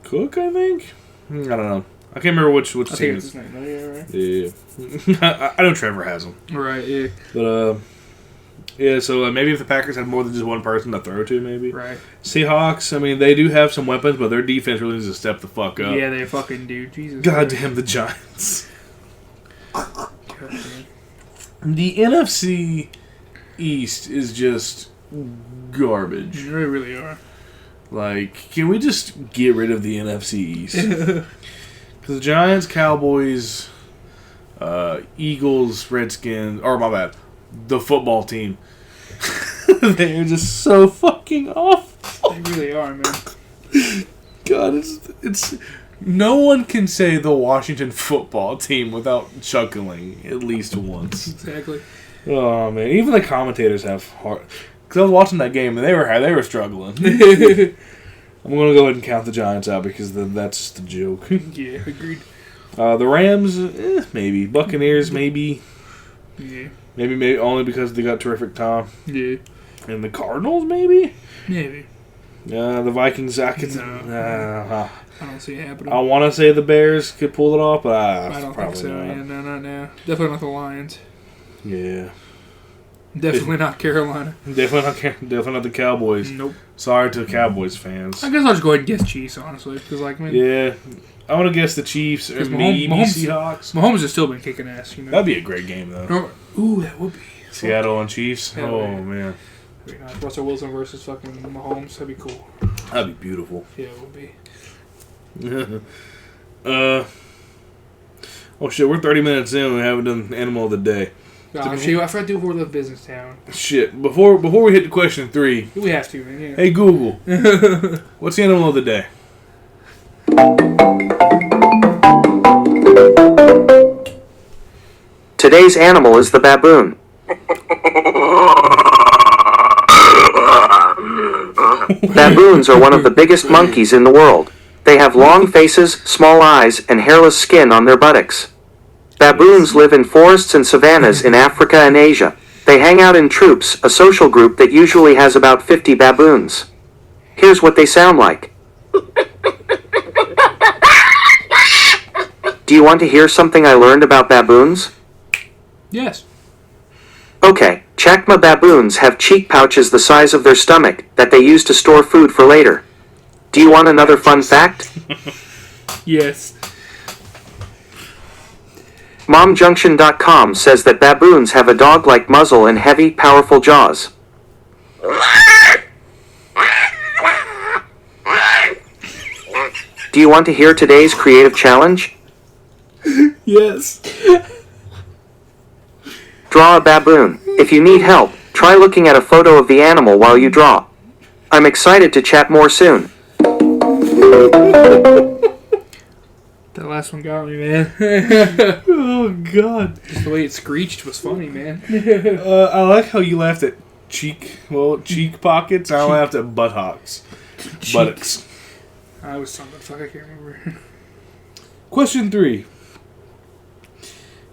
Cook, I think. I don't know. I can't remember which I team. think it's his name. Oh, yeah, right. Yeah. I know Trevor has them. Right, yeah. But, yeah, so maybe if the Packers had more than just one person to throw to, maybe. Right. Seahawks, I mean, they do have some weapons, but their defense really needs to step the fuck up. Yeah, they fucking do. Jesus. Goddamn the Giants. Goddamn. The NFC East is just garbage. They really are. Like, can we just get rid of the NFC East? Because the Giants, Cowboys, Eagles, Redskins, or my bad, the football team. They're just so fucking awful. They really are, man. God, it's no one can say the Washington football team without chuckling at least once. Exactly. Oh man, even the commentators have heart. Because I was watching that game and they were struggling. I'm gonna go ahead and count the Giants out because that's just a joke. Yeah, agreed. The Rams, maybe. Buccaneers, maybe. Yeah. Maybe only because they got terrific Tom. Yeah. And the Cardinals, maybe. Maybe. The Vikings, I don't see it happening. I want to say the Bears could pull it off, but I don't think so. not. Yeah, no, not now. Definitely not the Lions. Yeah. Definitely not Carolina. Definitely not the Cowboys. Nope. Sorry to Cowboys fans. I guess I'll just go ahead and guess Chiefs, honestly. Because, like, man, yeah. I want to guess the Chiefs or maybe Seahawks. Mahomes has still been kicking ass, you know. That'd be a great game, though. Ooh, that would be. Seattle and Chiefs? Hell oh, yeah. man. That'd be nice. Russell Wilson versus fucking Mahomes. That'd be cool. That'd be beautiful. Yeah, it would be. Oh, shit, we're 30 minutes in and we haven't done Animal of the Day. Oh, shit, I forgot to do Who Live Business Town. Shit, before we hit to question 3. We have to, man, yeah. Hey, Google. What's the Animal of the Day? Today's animal is the baboon. Baboons are one of the biggest monkeys in the world. They have long faces, small eyes, and hairless skin on their buttocks. Baboons live in forests and savannas in Africa and Asia. They hang out in troops, a social group that usually has about 50 baboons. Here's what they sound like. Do you want to hear something I learned about baboons? Yes. Okay, Chacma baboons have cheek pouches the size of their stomach that they use to store food for later. Do you want another fun fact? Yes. MomJunction.com says that baboons have a dog-like muzzle and heavy, powerful jaws. Do you want to hear today's creative challenge? Yes. Draw a baboon. If you need help, try looking at a photo of the animal while you draw. I'm excited to chat more soon. That last one got me, man. Oh, God. Just the way it screeched was funny, man. I like how you laughed at cheek pockets. I laughed at buttocks. Buttocks. I was something. Fuck, I can't remember. Question 3.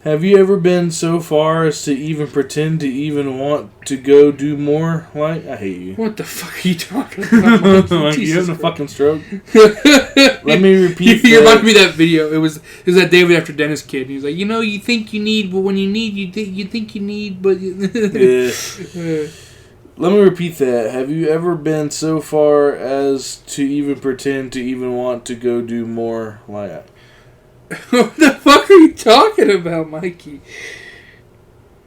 Have you ever been so far as to even pretend to even want to go do more? Like, I hate you. What the fuck are you talking about? Like, you having a fucking stroke? Let me repeat You reminded me of that video. It was that David After Dennis kid. And he was like, you know, you think you need, but when you need, you think you need, but... Yeah. Let me repeat that. Have you ever been so far as to even pretend to even want to go do more? Like, What the fuck are you talking about, Mikey?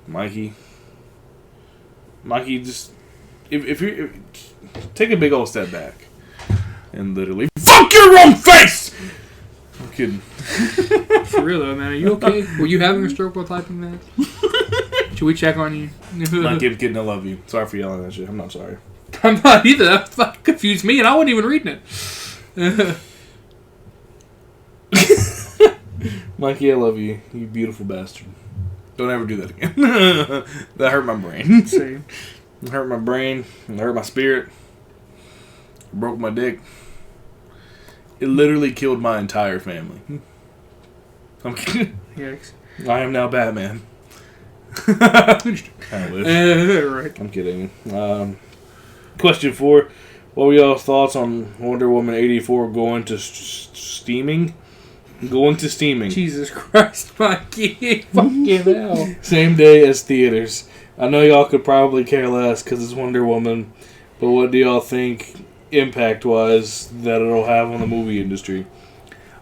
Mikey, just if you take a big old step back and literally fuck your own face. I'm kidding. For real though, man. Are you okay? Were you having a stroke while typing that? Should we check on you? My kidding. I love you. Sorry for yelling at you. I'm not sorry. I'm not either. That fucking confused me, and I wasn't even reading it. Mikey, I love you. You beautiful bastard. Don't ever do that again. That hurt my brain. Same. It hurt my brain. It hurt my spirit. It broke my dick. It literally killed my entire family. I'm kidding. Yikes. I am now Batman. I wish. Right. I'm kidding. Question 4. What were y'all's thoughts on Wonder Woman 84 going to steaming? Going to steaming. Jesus Christ, Mikey. Fucking hell. Same day as theaters. I know y'all could probably care less because it's Wonder Woman, but what do y'all think, impact-wise, that it'll have on the movie industry?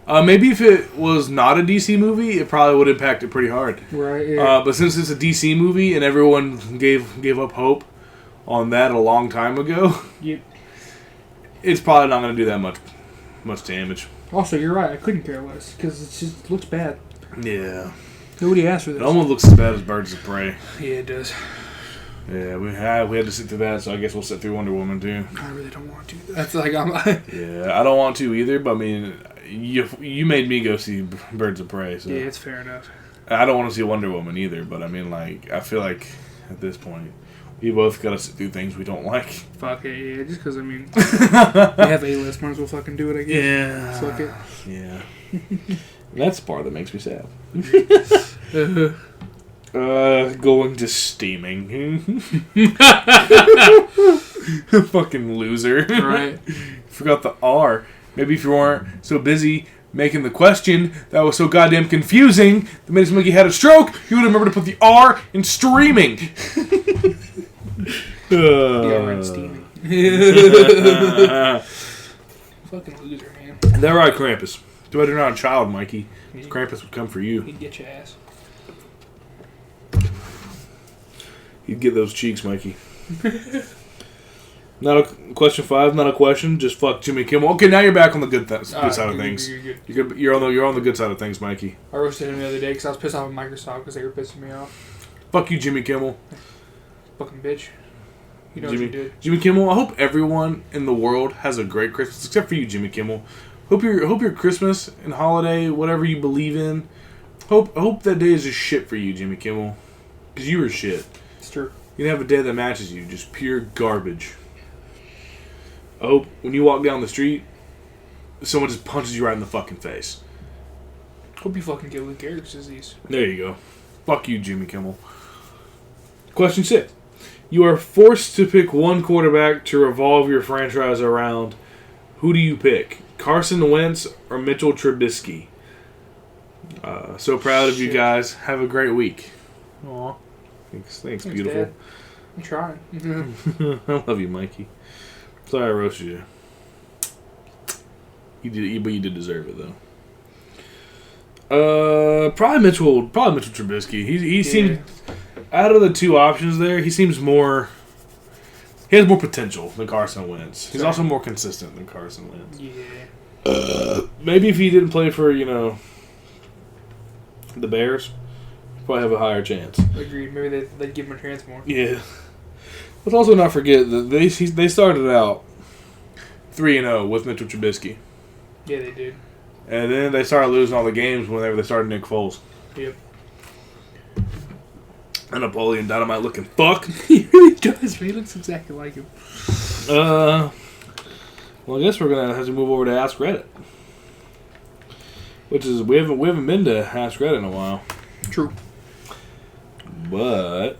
Maybe if it was not a DC movie, it probably would impact it pretty hard. Right, yeah. But since it's a DC movie and everyone gave up hope on that a long time ago, Yep. It's probably not going to do that much damage. Also, you're right. I couldn't care less because it looks bad. Yeah. Nobody asked for this. It almost looks as bad as Birds of Prey. Yeah, it does. Yeah, we had to sit through that, so I guess we'll sit through Wonder Woman too. I really don't want to. That's like Yeah, I don't want to either, but I mean, you made me go see Birds of Prey, so yeah, it's fair enough. I don't want to see Wonder Woman either, but I mean, like, I feel like at this point, we both gotta sit through things we don't like. Fuck it, yeah. Just because I mean, we have A-list, might as well fucking do it. I guess. Yeah. Fuck it. Yeah. That's the part that makes me sad. Going to steaming. Fucking loser. Right. Forgot the R. Maybe if you weren't so busy making the question that was so goddamn confusing that made it seem like you had a stroke, you would remember to put the R in streaming. Yeah, and steaming. Fucking loser, man. They're right, Krampus. Too bad you're not a child, Mikey. Krampus would come for you. He'd get your ass. You'd get those cheeks, Mikey. Not a question 5. Not a question. Just fuck Jimmy Kimmel. Okay, now you're back on the good side of things. You're on the good side of things, Mikey. I roasted him the other day because I was pissed off at Microsoft because they were pissing me off. Fuck you, Jimmy Kimmel. Fucking bitch. You know what you did. Jimmy Kimmel. I hope everyone in the world has a great Christmas, except for you, Jimmy Kimmel. Hope your Christmas and holiday, whatever you believe in. Hope that day is just shit for you, Jimmy Kimmel, because you were shit. It's true. You can have a day that matches you, just pure garbage. I hope when you walk down the street, someone just punches you right in the fucking face. Hope you fucking get Lou Gehrig's disease. There you go. Fuck you, Jimmy Kimmel. Question 6. You are forced to pick one quarterback to revolve your franchise around. Who do you pick? Carson Wentz or Mitchell Trubisky? So proud of you guys. Have a great week. Aw. Thanks, beautiful. Dad. I'm trying. I love you, Mikey. Sorry I roasted you. But you did deserve it, though. Probably Mitchell Trubisky. He seemed, out of the two options there, he seems more. He has more potential than Carson Wentz. He's also more consistent than Carson Wentz. Yeah. Maybe if he didn't play for, the Bears, he'd probably have a higher chance. Agreed. Maybe they'd give him a chance more. Yeah. Let's also not forget that they started out 3-0 with Mitchell Trubisky. Yeah, they did. And then they started losing all the games whenever they started Nick Foles. Yep. A Napoleon Dynamite looking fuck. He really does. He looks exactly like him. Well, I guess we're gonna have to move over to Ask Reddit, which is we haven't been to Ask Reddit in a while. True. But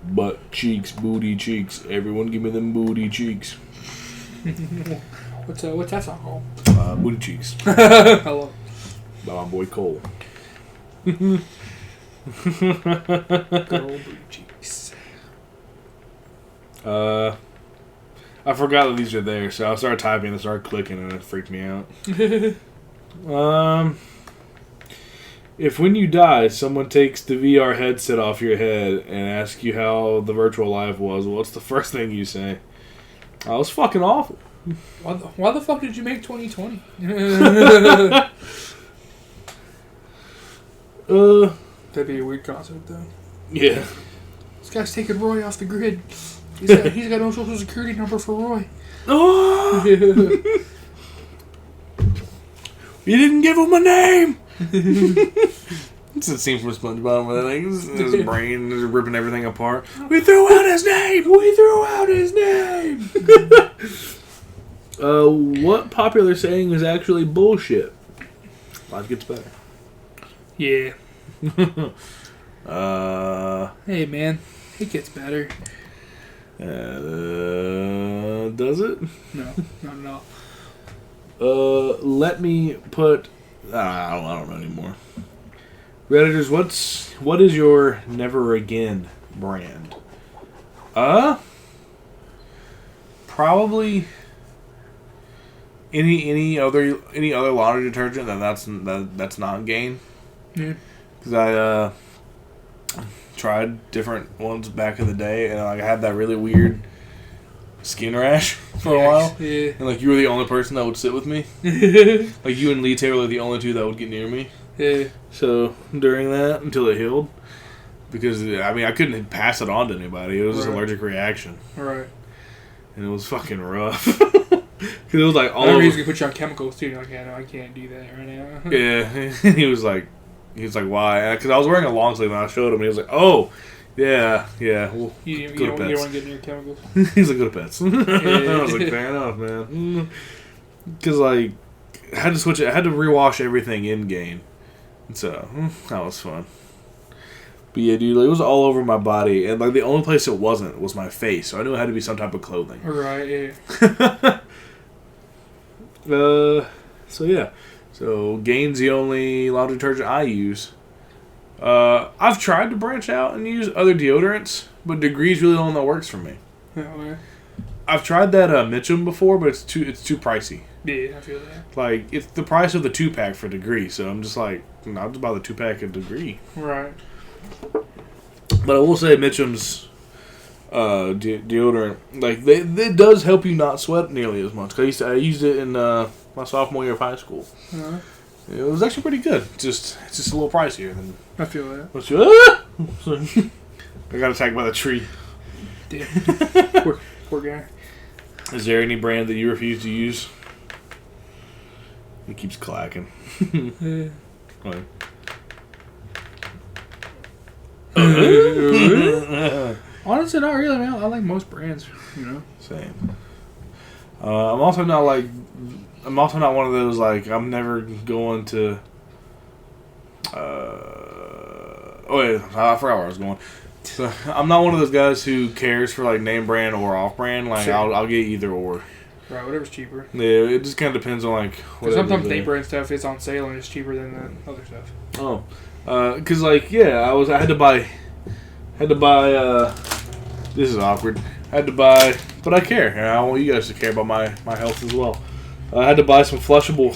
butt cheeks, booty cheeks. Everyone, give me them booty cheeks. What's that song called? Booty cheeks. Hello. By my boy Cole. Good old booty cheeks. I forgot that these are there, so I started typing and started clicking, and it freaked me out. If when you die, someone takes the VR headset off your head and asks you how the virtual life was, what's the first thing you say? Oh, it was fucking awful. Why the fuck did you make 2020? That'd be a weird concept, though. Yeah. This guy's taking Roy off the grid. He's got no social security number for Roy. Oh! You didn't give him a name! It's a scene from SpongeBob where his brain is ripping everything apart. We threw out his name! We threw out his name! What popular saying is actually bullshit? Life gets better. Yeah. Hey man, it gets better. Does it? No, not at all. Let me put. I don't know anymore. Redditors, what is your never again brand? Probably any other laundry detergent that's not Gain. Yeah. Because I tried different ones back in the day, and I had that really weird skin rash for a while. Yeah. And you were the only person that would sit with me. You and Lee Taylor were the only two that would get near me. Yeah. So during that, until it healed, because I couldn't pass it on to anybody. It was just an allergic reaction. Right. And it was fucking rough. Because it was all over. He's gonna put you on chemicals too. You're like, yeah, no, I can't do that right now. Yeah. He was like, why? Because I was wearing a long sleeve and I showed him and he was like, oh, yeah. Well, you don't want to get near chemicals. He's like, go to pets. I was like, fair enough, man. Because I had to switch it. I had to rewash everything in Gain. So that was fun. But yeah, dude, it was all over my body, and the only place it wasn't was my face. So I knew it had to be some type of clothing. Right. Yeah. So yeah. So Gain's the only laundry detergent I use. I've tried to branch out and use other deodorants, but Degree's really the one that works for me. Yeah. I've tried that Mitchum before, but it's too pricey. Yeah, I feel that. It's the price of the 2-pack for Degree, so I'm just like, I'll just buy the 2-pack of Degree. Right. But I will say Mitchum's deodorant, it does help you not sweat nearly as much. Cause I used it in my sophomore year of high school. Uh-huh. It was actually pretty good. It's just a little pricier than. I feel that. I got attacked by the tree. Damn. Poor guy. Is there any brand that you refuse to use? It keeps clacking. Honestly, not really, man. I like most brands, Same. I'm also not one of those I'm never going to. I forgot where I was going. So I'm not one of those guys who cares for name brand or off brand. I'll get either or. Right, whatever's cheaper. Yeah, it just kind of depends on sometimes name brand stuff is on sale and it's cheaper than the other stuff. Oh, because I had to buy. This is awkward. I had to buy, but I care, and I want you guys to care about my health as well. I had to buy some flushable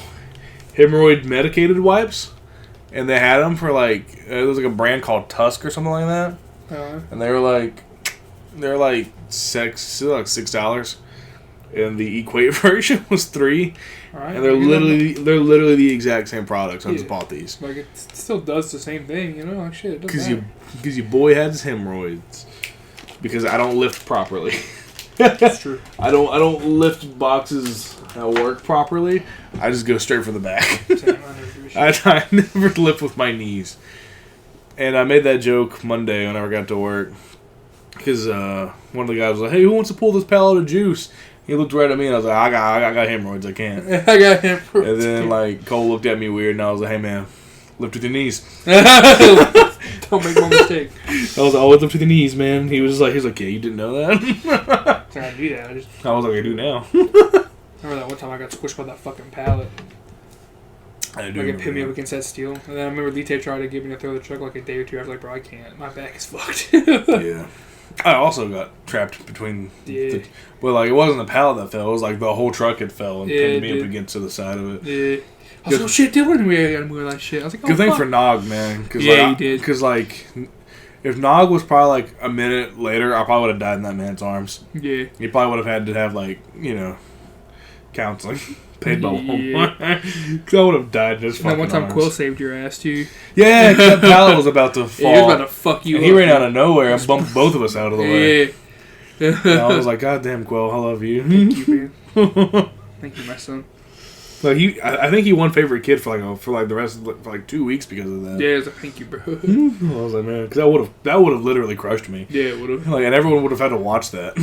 hemorrhoid medicated wipes, and they had them for it was a brand called Tusk or something like that, and they were $6, and the Equate version was $3. Right, and they're literally the exact same products. I just bought these. It still does the same thing, shit. Because your boy has hemorrhoids. Because I don't lift properly. That's true. I don't lift boxes at work properly. I just go straight for the back. I never lift with my knees. And I made that joke Monday when I got to work. Because one of the guys was like, hey, who wants to pull this pallet of juice? He looked right at me and I was like, I got hemorrhoids, I can't. I got hemorrhoids. And then Cole looked at me weird and I was like, hey man, lift with your knees. Don't make one mistake. I was like, lift with the knees, man. He was like, yeah, you didn't know that? I do that. I was like, I do now. Remember that one time I got squished by that fucking pallet? I do. It pinned me up against that steel. And then I remember Lee Tape tried to get me to throw the truck a day or two. I was like, bro, I can't. My back is fucked. Yeah. I also got trapped between. Yeah. But like it wasn't the pallet that fell. It was like the whole truck had fell and pinned me dude. up against the side of it. Yeah. I was like, oh shit, Dylan, we gotta move that shit. I was like, oh, Good thing fuck. for Nog, man. Cause Yeah, like, he did. Because like, if Nog was probably like a minute later, I probably would have died in that man's arms. Yeah. He probably would have had to have like counseling. Paid by Walmart. Because I would have died in his fucking And that one time arms. Quill saved your ass too. Yeah, 'cause that pallet was about to fall. Yeah, he was about to fuck you and up. he ran out of nowhere and bumped both of us out of the way. Yeah. And I was like, God damn, Quill, I love you. Thank you, man. Thank you, my son. Like I think he won favorite kid for the rest of for like 2 weeks because of that. Yeah, I was like, thank you, bro. I was like, man, because that would have literally crushed me. Yeah, it would have. Like, and everyone would have had to watch that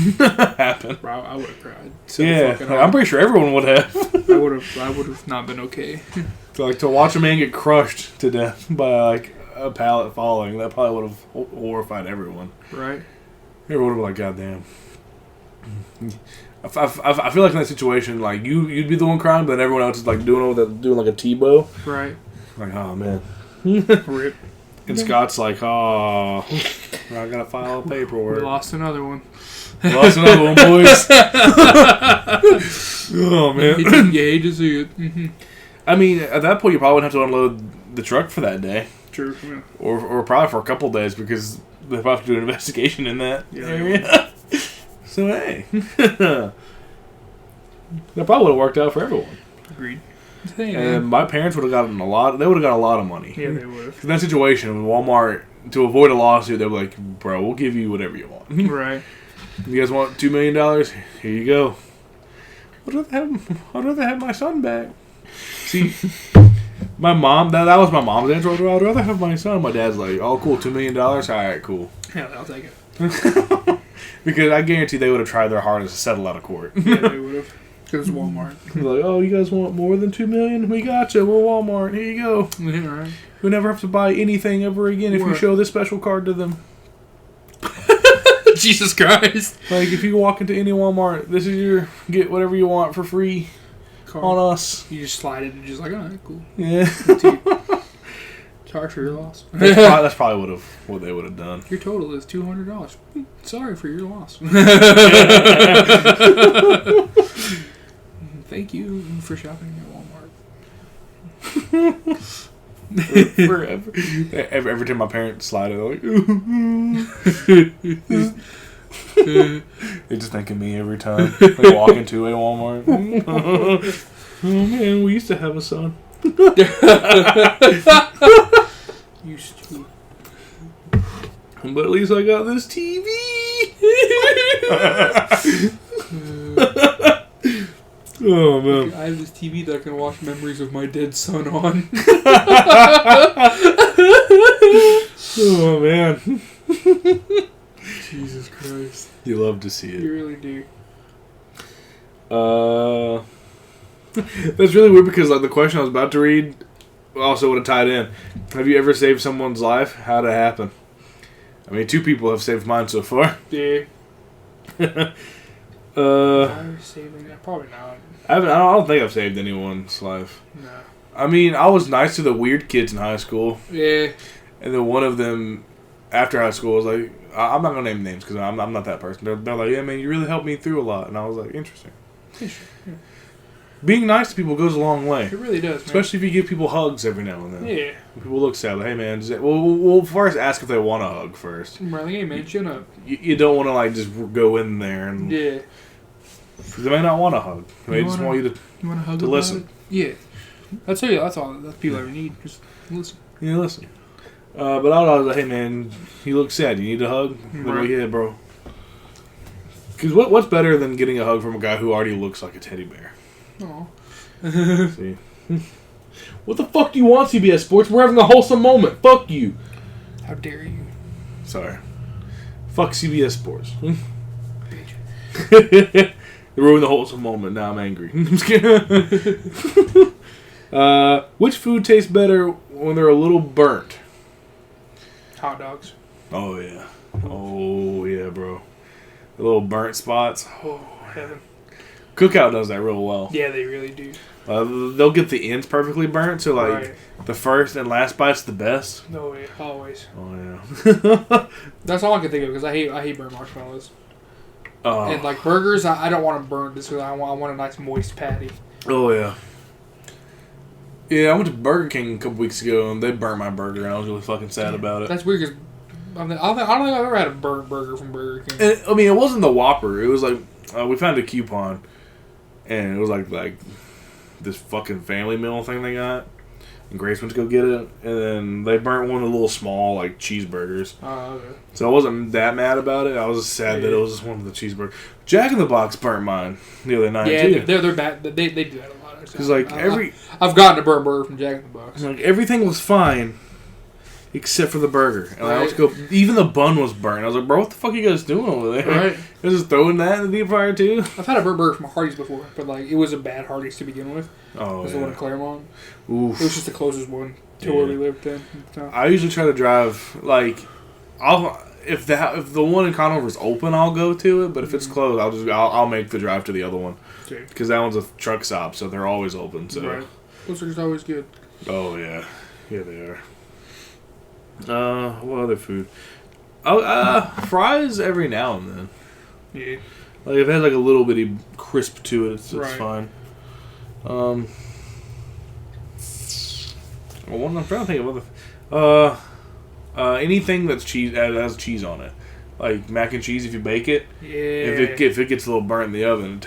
happen. Bro, I would have cried. Yeah, like, I'm pretty sure everyone would have. I would have not been okay. Like to watch a man get crushed to death by like a pallet falling, that probably would have horrified everyone. Right. Everyone would have been like, God damn. I feel like in that situation, like you'd be the one crying, but then everyone else is like doing like a T-bow. Right. Like, oh man. Rip. And Scott's like, oh, I gotta file paperwork. We lost another one. Lost another one, boys. Oh man. It didn't gauge to see it. Mm-hmm. I mean, at that point, you probably wouldn't have to unload the truck for that day. True. Yeah. Or probably for a couple days because they probably have to do an investigation in that area. So, hey. That probably would have worked out for everyone. Agreed. Hey, And my parents would have gotten a lot of money. yeah, they would have. In that situation, Walmart, to avoid a lawsuit, they were like, bro, we'll give you whatever you want. Right. You guys want $2 million? Here you go. I'd rather have my son back. See, my mom, that was my mom's answer. I'd rather have my son. My dad's like, oh, cool, $2 million? All right, cool. Yeah, I'll take it. Because I guarantee they would have tried their hardest to settle out of court. Yeah, they would have. Because it's Walmart. Like, oh, you guys want more than $2 million? We got you. We're Walmart. Here you go. Yeah, right. We never have to buy anything ever again if you What? show this special card to them. Jesus Christ. Like, if you walk into any Walmart, this is your get whatever you want for free on us. You just slide it and just like, alright, cool. Yeah. Sorry for your loss. That's probably what they would have done. Your total is $200. Sorry for your loss. Thank you for shopping at Walmart. Forever. Every time my parents slide it, they're like, they just think of me every time. Like walk into a Walmart. Oh man, we used to have a son. Used to. But at least I got this TV. Oh man. I have this TV that I can watch Memories of My Dead Son on. Oh man. Jesus Christ. You love to see it. You really do. That's really weird because like the question I was about to read also would have tied in. Have you ever saved someone's life? How'd it happen? I mean, 2 people have saved mine so far. Yeah. I Saving that? Probably not. don't think I've saved anyone's life. No. I mean, I was nice to the weird kids in high school, Yeah. and then one of them after high school was like, I'm not gonna name names because I'm not that person. They're like, yeah, man, you really helped me through a lot, and I was like, interesting. Yeah. Being nice to people goes a long way. It really does, man. Especially if you give people hugs every now and then. Yeah. People look sad, like, hey man, we'll first ask if they want a hug first. I'm like, hey man, shut up. You don't want to like just go in there and Yeah. they may not want a hug. They just want you to You want to hug to about listen. it? Yeah. That's all. That's all. That's people ever need. Just listen. Yeah, listen. But I was like, hey man, you look sad. You need a hug? They're like, Right. yeah, bro. Because what's better than getting a hug from a guy who already looks like a teddy bear? Aw. See? What the fuck do you want, CBS Sports? We're having a wholesome moment. Fuck you. How dare you? Sorry. Fuck CBS Sports. Bitch. They ruined the wholesome moment. Now I'm angry. I'm just kidding. Which food tastes better when they're a little burnt? Hot dogs. Oh, yeah. Oh, yeah, bro. The little burnt spots. Oh, heaven. Cookout does that real well. Yeah, they really do. They'll get the ends perfectly burnt, so like the first and last bite's the best. No, yeah, always. Oh yeah. That's all I can think of because I hate burnt marshmallows. Oh. And like burgers, I don't want them burnt just because I want a nice moist patty. Oh yeah. Yeah, I went to Burger King a couple weeks ago and they burnt my burger and I was really fucking sad about it. That's weird because I don't think I've ever had a burnt burger from Burger King. And, I mean, it wasn't the Whopper. It was like we found a coupon and it was like this fucking family meal thing they got. And Grace went to go get it, and then they burnt one of the little small, like, cheeseburgers. Oh, okay. So I wasn't that mad about it. I was just sad that it was just one of the cheeseburgers. Jack in the Box burnt mine the other night, too. Yeah, they're bad. They do that a lot. Because, like, I've gotten a burnt burger from Jack in the Box. Like, everything was fine except for the burger. And I was even the bun was burnt. I was like, bro, what the fuck are you guys doing over there? Right. You're just throwing that in the deep fryer, too? I've had a burnt burger from Hardee's before, but, like, it was a bad Hardee's to begin with. Oh, it was the one in Claremont. Oof. It was just the closest one to where we lived then. So. I usually try to drive, like, if the one in Conover is open, I'll go to it. But if it's closed, I'll make the drive to the other one. Because that one's a truck stop, so they're always open. So. Right. Those are just always good. Oh, yeah. Yeah, they are. What other food? Fries every now and then. Yeah. Like, if it has, like, a little bitty crisp to it, it's fine. I'm trying to think of other... anything that's cheese has cheese on it. Like, mac and cheese, if you bake it. Yeah. If it gets a little burnt in the oven, it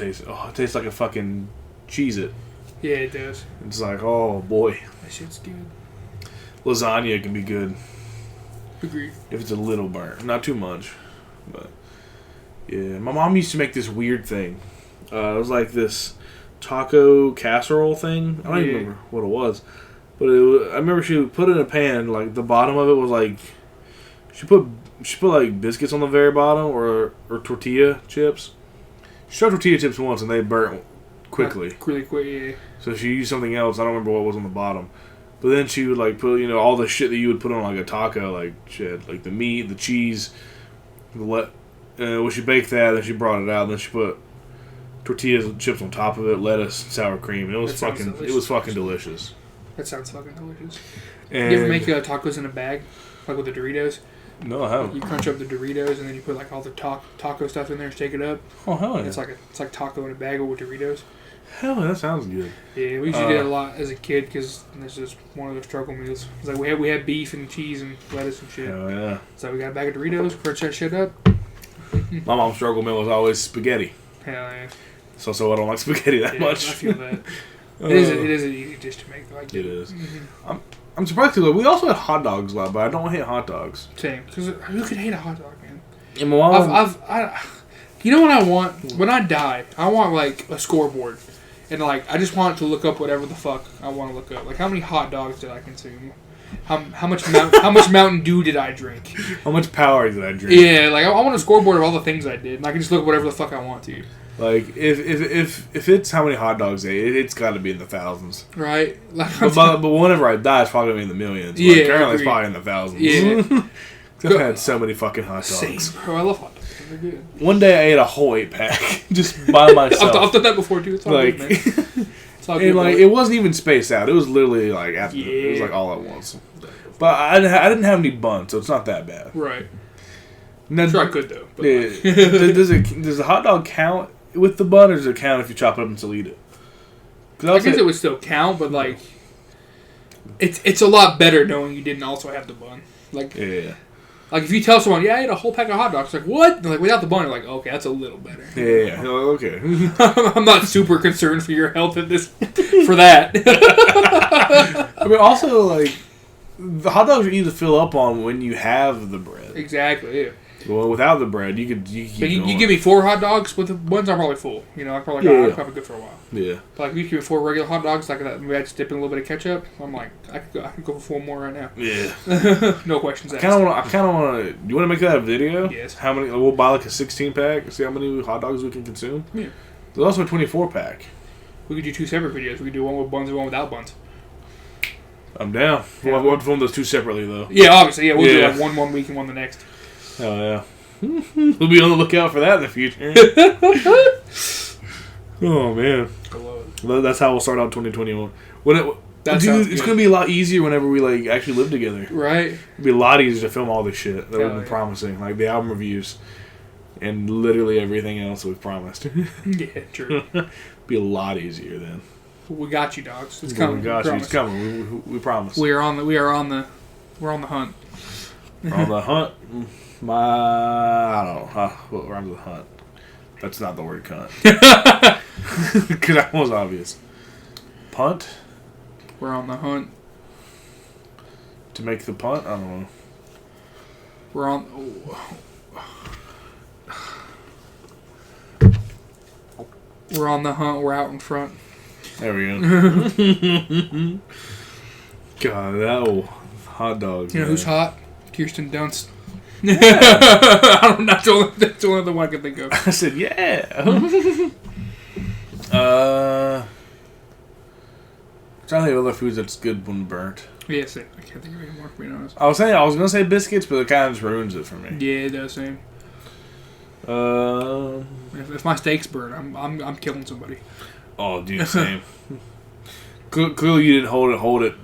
tastes like a fucking Cheez-It. Yeah, it does. It's like, oh, boy. That shit's good. Lasagna can be good. Agreed. If it's a little burnt. Not too much. But, yeah. My mom used to make this weird thing. It was like this taco casserole thing. I don't even remember what it was. But I remember she would put it in a pan, like, the bottom of it was like... She put like, biscuits on the very bottom, or tortilla chips. She tried tortilla chips once, and they burnt quickly. Really quick, yeah. So she used something else. I don't remember what was on the bottom. But then she would, like, put, all the shit that you would put on, like, a taco, like, shit, like the meat, the cheese, when she baked that, then she brought it out, and then she put tortilla chips on top of it, lettuce, sour cream, and it was fucking delicious. That sounds fucking delicious. And you ever make tacos in a bag, like with the Doritos? No, I haven't. You crunch up the Doritos and then you put like all the taco stuff in there, shake it up. Oh hell yeah! It's like taco in a bag with Doritos. Hell, that sounds good. Yeah, we usually did it a lot as a kid because this is one of those struggle meals. It's like we had beef and cheese and lettuce and shit. Oh yeah. So we got a bag of Doritos, crunch that shit up. My mom's struggle meal was always spaghetti. Hell yeah. So I don't like spaghetti that much. I feel that. It is an easy dish to make. Like it is. Mm-hmm. I'm surprised too. We also had hot dogs a lot, but I don't hate hot dogs. Same, because who could hate a hot dog, man? And my mom, you know what I want? When I die, I want like a scoreboard, and like I just want to look up whatever the fuck I want to look up. Like how many hot dogs did I consume? How much Mountain Dew did I drink? How much power did I drink? Yeah, like I want a scoreboard of all the things I did, and I can just look at whatever the fuck I want to. Like if it's how many hot dogs I ate, it's got to be in the thousands, right? Like, but whenever I die, it's probably gonna be in the millions. Yeah, like, currently it's probably in the thousands. Yeah, I've had so many fucking hot dogs. Same, bro. I love hot dogs. They're good. One day I ate a whole 8-pack just by myself. I've done that before too. It's all good, man. It's all good. Like it wasn't even spaced out. It was literally like after. It was like all at once. But I didn't have any buns, so it's not that bad. Right. Now, sure, I could though. But does a hot dog count with the bun, or does it count if you chop it up and still eat it? I guess it would still count, but like, it's a lot better knowing you didn't also have the bun. Like, yeah. Like if you tell someone, I ate a whole pack of hot dogs, like what? They're like without the bun, you're like, okay, that's a little better. Yeah. Okay. I'm not super concerned for your health at this for that. I mean, also like the hot dogs are easy to fill up on when you have the bread. Exactly. Yeah. Well, without the bread, you could. You give me 4 hot dogs with the ones, I'm probably full. I'd probably good for a while. Yeah. But like, if you give me 4 regular hot dogs, like that, maybe I just dip in a little bit of ketchup. I'm like, I could go for 4 more right now. Yeah. No questions asked. I kind of want to. You want to make that a video? Yes. How many? We'll buy like a 16-pack. See how many hot dogs we can consume. Yeah. There's also a 24-pack. We could do 2 separate videos. We could do one with buns and one without buns. I'm down. Yeah. We'll have to film those 2 separately though. Yeah, obviously. Yeah, we'll do like one week and one the next. Oh yeah. We'll be on the lookout for that in the future. Oh man. I love it. That's how we'll start out 2021. Dude, it's gonna be a lot easier whenever we like actually live together. Right. It'll be a lot easier to film all this shit that we've been yeah. promising, like the album reviews, and literally everything else we've promised. Yeah, true. Be a lot easier then. We got you, dogs. It's coming. We got you. It's coming. We promise. We're on the hunt. We're on the hunt. I don't know. What rhymes with hunt? That's not the word cunt. Because that was obvious. Punt? We're on the hunt. To make the punt? I don't know. We're on the hunt. We're out in front. There we go. God, that old hot dog. You know who's hot? Kirsten Dunst. That's the only other one I can think of. I said, yeah. Trying to think of other foods that's good when burnt. Yeah, same. I can't think of any more, to be honest. I was gonna say biscuits, but it kind of just ruins it for me. Yeah, it does, same. If my steak's burnt, I'm killing somebody. Oh, dude, same. Clearly, you didn't hold it.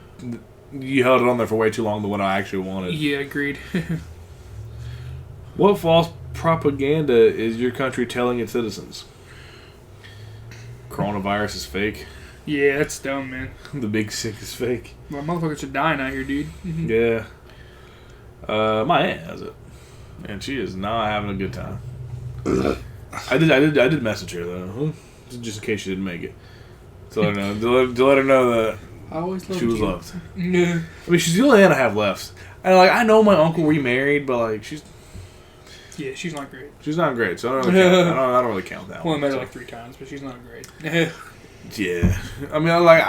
You held it on there for way too long than what I actually wanted. Yeah, agreed. What false propaganda is your country telling its citizens? Coronavirus is fake. Yeah, that's dumb, man. The big sick is fake. Well, motherfuckers are dying out here, dude. Yeah. My aunt has it, and she is not having a good time. I did message her though, just in case she didn't make it. To let her know that I always loved she was you. loved. Yeah. I mean, she's the only aunt I have left, and like I know my uncle remarried, but like she's not great. She's not great, so I don't really count that. Well, I one. met her like 3 times, but she's not great. Yeah, I mean, like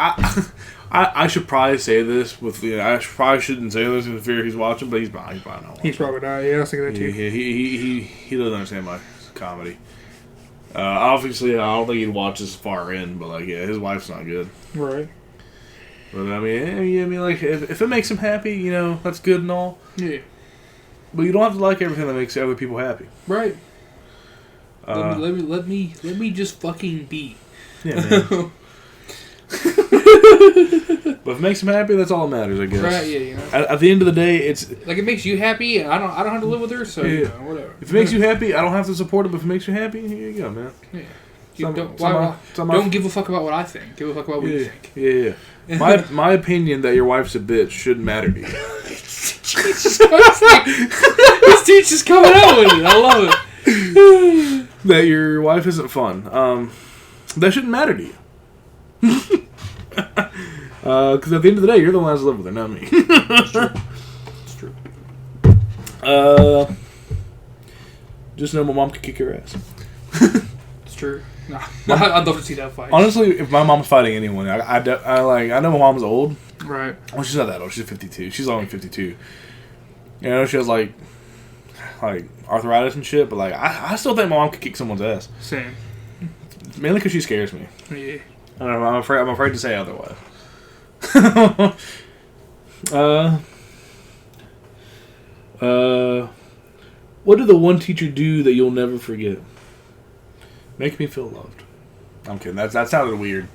I should probably say this with I probably shouldn't say this in fear he's watching, but he's probably not. He's probably not. Yeah, I was thinking that too. He doesn't understand my comedy. Obviously, I don't think he'd watch this far in, but like, yeah, his wife's not good. Right. But I mean, like, if it makes him happy, that's good and all. Yeah. But you don't have to like everything that makes other people happy. Right. Let me just fucking be. Yeah, man. But if it makes him happy, that's all that matters, I guess. Right, yeah, At the end of the day, it's like it makes you happy, and I don't have to live with her, so yeah. Whatever. If it makes you happy, I don't have to support it. But if it makes you happy, here you go, man. Yeah. Don't give a fuck about what I think. Give a fuck about what you think. Yeah. My opinion that your wife's a bitch shouldn't matter to you. Jesus Christ, this dude's just coming out with it. I love it. That your wife isn't fun. That shouldn't matter to you. Because at the end of the day, you're the one that's living with her, not me. It's true. Just know my mom could kick your ass. It's true. Nah, I'd love to see that fight. Honestly, if my mom's fighting anyone, I know my mom's old. Right. Well, she's not that old. She's 52. She's only 52. She has like arthritis and shit. But like, I still think my mom could kick someone's ass. Same. Mainly because she scares me. Yeah. I don't know, I'm afraid to say otherwise. What did the one teacher do that you'll never forget? Make me feel loved. I'm kidding. That sounded weird.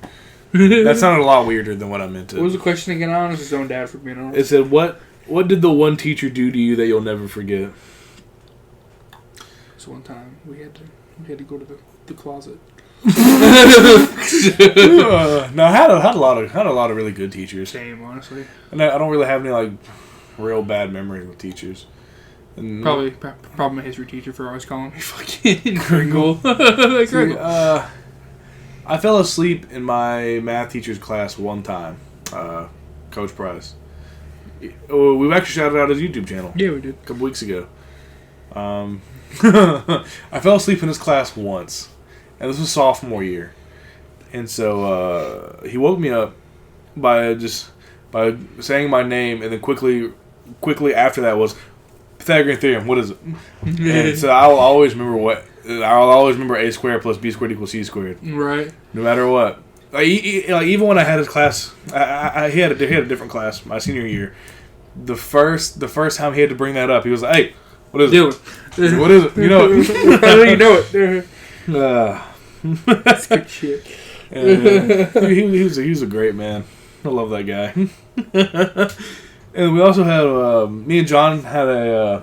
That sounded a lot weirder than what I meant to. What was the question again? I was his own dad for being honest. It said, what did the one teacher do to you that you'll never forget? So one time we had to go to the closet. No, I had a lot of really good teachers. Same, honestly. And I don't really have any like real bad memories with teachers. And probably my history teacher for always calling me fucking Kringle. Kringle. I fell asleep in my math teacher's class one time. Coach Price. We've actually shouted out his YouTube channel. Yeah, we did. A couple weeks ago. I fell asleep in his class once. And this was sophomore year. And so he woke me up by saying my name, and then quickly after that was Pythagorean theorem. What is it? And so I'll always remember a squared plus b squared equals c squared. Right. No matter what. Like even when I had his class, he had a different class my senior year. The first time he had to bring that up, he was like, "Hey, what is it? What is it? You know it? I know you know it." That's good shit. He was a great man. I love that guy. And we also had me and John had a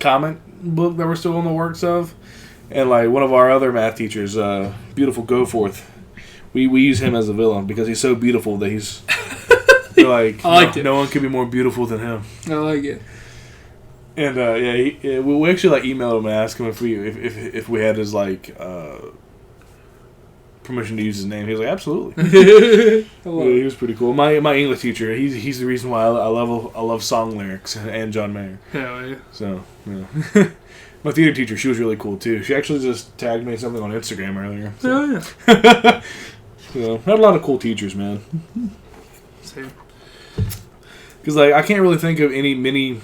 comic book that we're still in the works of, and like one of our other math teachers, Beautiful Goforth, we use him as a villain because he's so beautiful that he's like I liked it. No one could be more beautiful than him. I like it. And we actually like emailed him and asked him if we had his like permission to use his name. He was like, absolutely. He was pretty cool. My English teacher, he's the reason why I love song lyrics and John Mayer. Hell yeah. So yeah. My theater teacher, she was really cool too. She actually just tagged me something on Instagram earlier. So. Oh yeah. So had a lot of cool teachers, man. Same. Because like I can't really think of any many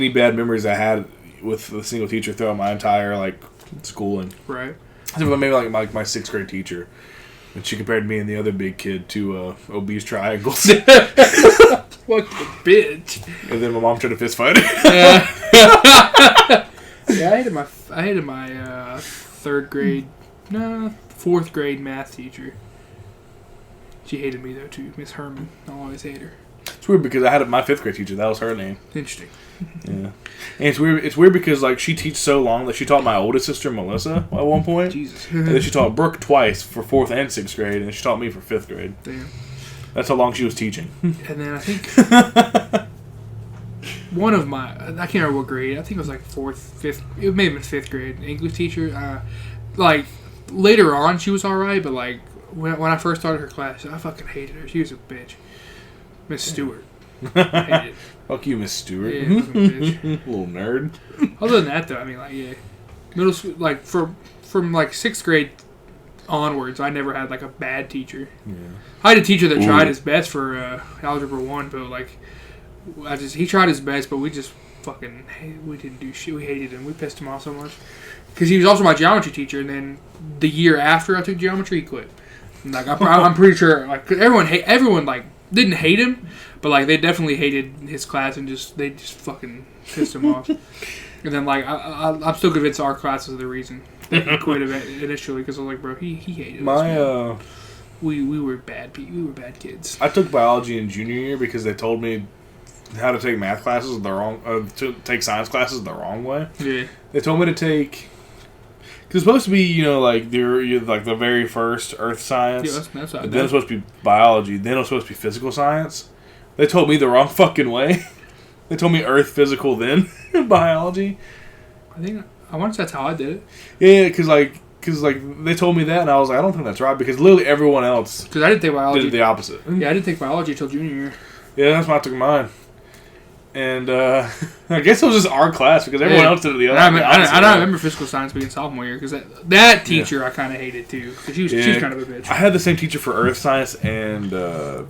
bad memories I had with a single teacher throughout my entire like schooling. Right. Maybe like my 6th grade teacher, and she compared me and the other big kid to obese triangles. What the bitch. And then my mom tried to fist fight. Yeah, I hated my 3rd grade, 4th grade math teacher. She hated me though too, Miss Herman. I always hate her. It's weird because I had my 5th grade teacher. That was her name. Interesting. Yeah, and it's weird. It's weird because like she teaches so long that she taught my oldest sister Melissa at one point. Jesus. And then she taught Brooke twice for 4th and 6th grade, and she taught me for 5th grade. Damn. That's how long she was teaching. And then I think one of my, I can't remember what grade. I think it was like 4th, 5th. It may have been 5th grade. English teacher. Like later on, she was all right, but like when I first started her class, I fucking hated her. She was a bitch. Miss Stewart. I hated it. Fuck you, Miss Stewart. Yeah, fucking bitch. Little nerd. Other than that, though, I mean, like, yeah, middle school, like from like 6th grade onwards, I never had like a bad teacher. Yeah. I had a teacher that tried his best for Algebra 1, but like, he tried his best, but we just fucking we didn't do shit. We hated him. We pissed him off so much because he was also my geometry teacher, and then the year after I took geometry, he quit. And, like, I'm pretty sure like everyone like didn't hate him, but like they definitely hated his class and they just fucking pissed him off. And then like I'm still convinced our class was the reason that he quit initially because I was like, bro, he hated us. We were bad people. We were bad kids. I took biology in junior year because they told me how to take math classes to take science classes the wrong way. Yeah. They told me to take. Because it's supposed to be, like the very first earth science. Yeah, that's then it's supposed to be biology. Then it's supposed to be physical science. They told me the wrong fucking way. They told me earth, physical, then biology. I wonder if that's how I did it. Yeah, because they told me that, and I was like, I don't think that's right, because literally everyone else because I didn't take biology. did the opposite. Yeah, I didn't take biology until junior year. Yeah, that's why I took mine. And I guess it was just our class because everyone else did the other. I don't remember physical science being sophomore year because that teacher I kind of hated too because she was kind of a bitch. I had the same teacher for earth science and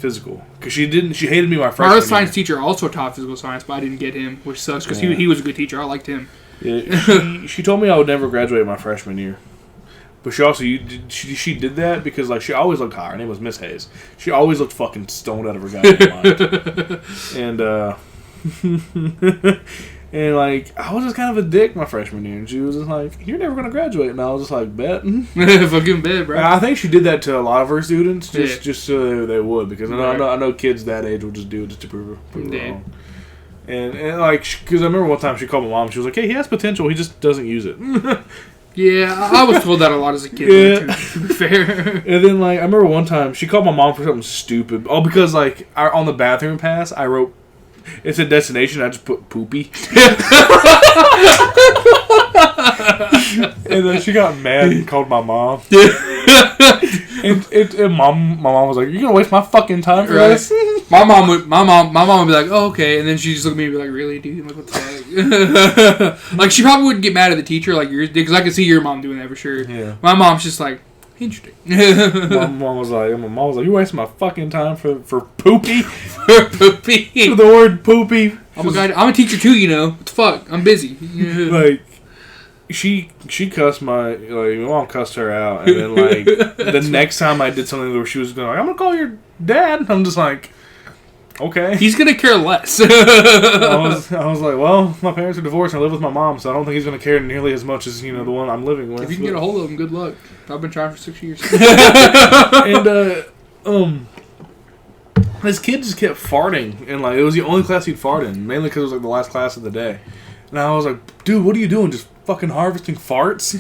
physical because she hated me my freshman My earth science year. teacher also taught physical science, but I didn't get him, which sucks because he was a good teacher. I liked him. Yeah, she told me I would never graduate my freshman year. But she also she did that because like she always looked high. Her name was Miss Hayes. She always looked fucking stoned out of her goddamn mind. And and like I was just kind of a dick my freshman year, and she was just like, "You're never gonna graduate," and I was just like, "Bet." Fucking bet, bro. I think she did that to a lot of her students, just so they would, because I know kids that age will just do it just to prove wrong. And like, because I remember one time she called my mom. She was like, "Hey, he has potential. He just doesn't use it." Yeah, I was told that a lot as a kid. Yeah. To be fair. And then like I remember one time she called my mom for something stupid. Oh, because like on the bathroom pass I wrote. It's a destination. I just put poopy. And then she got mad and called my mom. and my mom was like, "You're gonna waste my fucking time for this?" My mom would be like, "Oh, okay," and then she just looked at me and be like, "Really, dude? I'm like, what the fuck?" Like she probably wouldn't get mad at the teacher like yours did because I could see your mom doing that for sure. Yeah. My mom's just like. Interesting. My mom was like, "You're wasting my fucking time for poopy." For poopy. For the word poopy. Oh my god, I'm a teacher too, you know. What the fuck? I'm busy. Like, she cussed my mom cussed her out, and then like the next time I did something where she was going, like, "I'm gonna call your dad," I'm just like, okay. He's gonna care less. I was like, well, my parents are divorced and I live with my mom, so I don't think he's gonna care nearly as much as the one I'm living with. If you can get a hold of him, good luck. I've been trying for 6 years. And this kid just kept farting, and like it was the only class he'd fart in, mainly because it was like the last class of the day. And I was like, dude, what are you doing? Just fucking harvesting farts?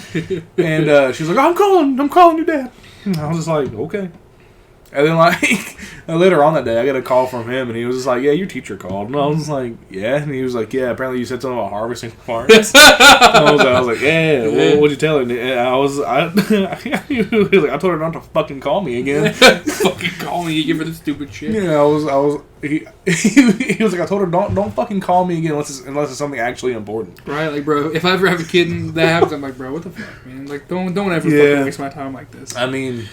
And she was like, I'm calling your dad. And I was just like, okay. And then, like, later on that day, I got a call from him, and he was just like, yeah, your teacher called. And I was like, yeah. And he was like, yeah, apparently you said something about harvesting farts. I was like, yeah, well, what'd you tell her? And he was like, I told her not to fucking call me again. Fucking call me again for this stupid shit. Yeah, he was like, I told her, don't fucking call me again unless it's something actually important. Right, like, bro, if I ever have a kid and that happens, I'm like, bro, what the fuck, man? Like, don't ever fucking waste my time like this. I mean...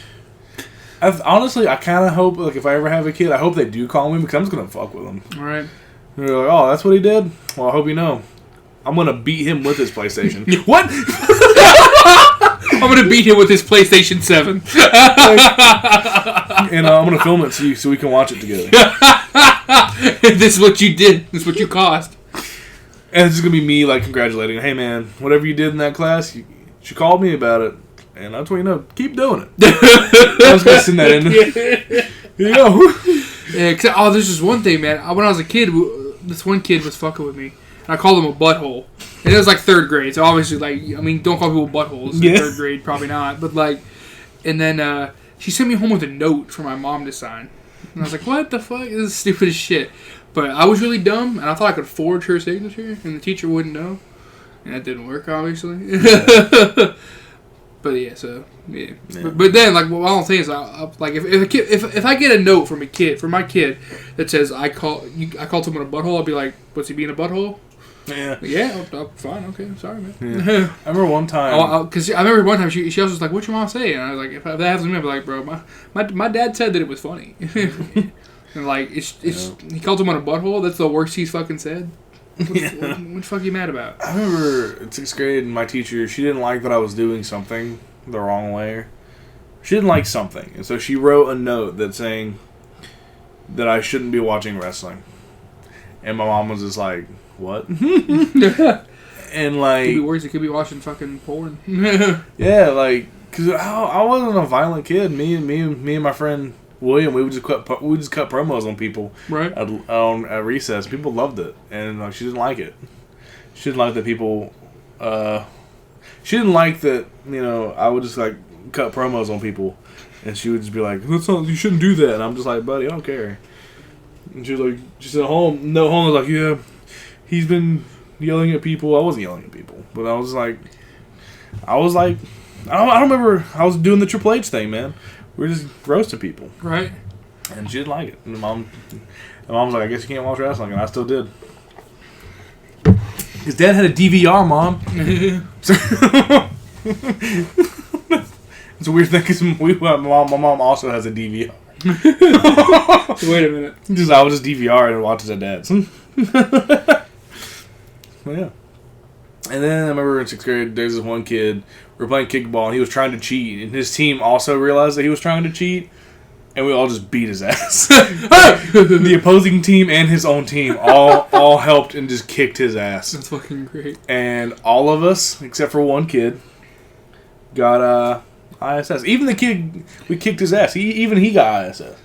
honestly, I kind of hope, like, if I ever have a kid, I hope they do call me because I'm just going to fuck with them. All right. They're like, oh, that's what he did? Well, I hope you know. I'm going to beat him with his PlayStation. What? I'm going to beat him with his PlayStation 7. And I'm going to film it so we can watch it together. This is what you did. This is what you caused. And it's just going to be me, like, congratulating her. Hey, man, whatever you did in that class, she called me about it. And that's what you know. Keep doing it. I was going to send that in. Here you go. Yeah, there's just one thing, man. When I was a kid, this one kid was fucking with me. And I called him a butthole. And it was like 3rd grade. So obviously, like, I mean, don't call people buttholes in 3rd grade. Probably not. But, like, and then she sent me home with a note for my mom to sign. And I was like, what the fuck? This is stupid as shit. But I was really dumb. And I thought I could forge her signature. And the teacher wouldn't know. And that didn't work, obviously. Yeah. But yeah, so yeah. But then, like, what I'm saying is, like, if I get a note from my kid that says I called someone a butthole, I'll be like, what's he being a butthole? Yeah. Yeah. Fine. Okay. I'm sorry, man. Yeah. I remember one time. Because I remember one time she also was like, "What's your mom say?" And I was like, "If that happens to me, I'll be like, bro, my dad said that it was funny." And like, he called someone a butthole. That's the worst he's fucking said. What the fuck are you mad about? I remember in 6th grade, my teacher, she didn't like that I was doing something the wrong way. She didn't like something. And so she wrote a note that saying that I shouldn't be watching wrestling. And my mom was just like, what? And like... Could be worse. You could be watching fucking porn. Yeah, like... Because I wasn't a violent kid. Me and my friend... William, we would just cut promos on people, right? At recess. People loved it, and she didn't like it. She didn't like that people. She didn't like that I would just like cut promos on people, and she would just be like, you shouldn't do that." And I'm just like, "Buddy, I don't care." And she said, "Home was like, yeah, he's been yelling at people." I wasn't yelling at people, but I was like, I don't remember. I was doing the Triple H thing, man. We were just roasting people. Right. And she didn't like it. And mom was like, I guess you can't watch wrestling. And I still did. His dad had a DVR, Mom. It's a weird thing because my mom also has a DVR. Wait a minute. I would just DVR and watch it at Dad's. Well, yeah. And then I remember in 6th grade, there's this one kid, we were playing kickball, and he was trying to cheat. And his team also realized that he was trying to cheat, and we all just beat his ass. The opposing team and his own team all helped and just kicked his ass. That's fucking great. And all of us, except for one kid, got ISS. Even the kid, we kicked his ass. He got ISS.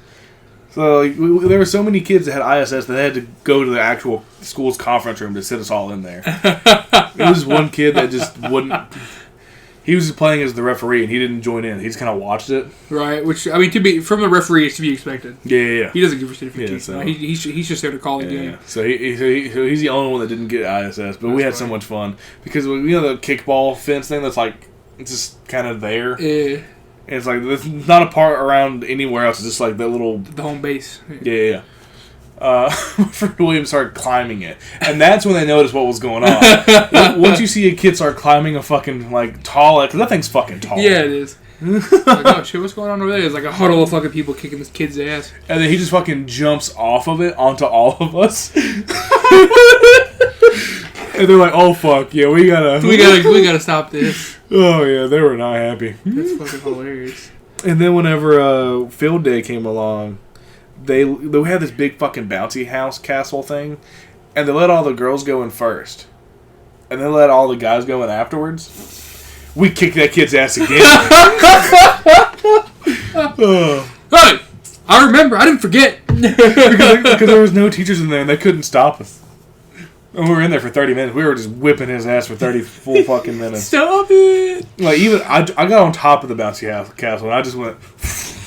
So like, there were so many kids that had ISS that they had to go to the actual school's conference room to sit us all in there. There was one kid that just wouldn't. He was just playing as the referee and he didn't join in. He just kind of watched it. Right, which I mean, to be from the referee, it's to be expected. Yeah. He doesn't give a shit if Yeah, so, he's just there to call the game. So he's the only one that didn't get ISS. But we had so much fun because the kickball fence thing that's like it's just kind of there. Yeah. And it's like there's not a part around anywhere else. It's just like that little the home base. Yeah. My friend William started climbing it, and that's when they noticed what was going on. Once you see a kid start climbing a fucking like tall, because that thing's fucking tall. Yeah, it is. Like, oh shit, what's going on over there? It's like a huddle of fucking people kicking this kid's ass, and then he just fucking jumps off of it onto all of us. And they're like, "Oh fuck, yeah, we gotta stop this." Oh yeah, they were not happy. That's fucking hilarious. And then whenever field day came along, they had this big fucking bouncy house castle thing, and they let all the girls go in first, and they let all the guys go in afterwards. We kicked that kid's ass again. Hey, I remember. I didn't forget. because there was no teachers in there, and they couldn't stop us. And we were in there for 30 minutes. We were just whipping his ass for 30 full fucking minutes. Stop it! Like, even I got on top of the bouncy house castle, and I just went.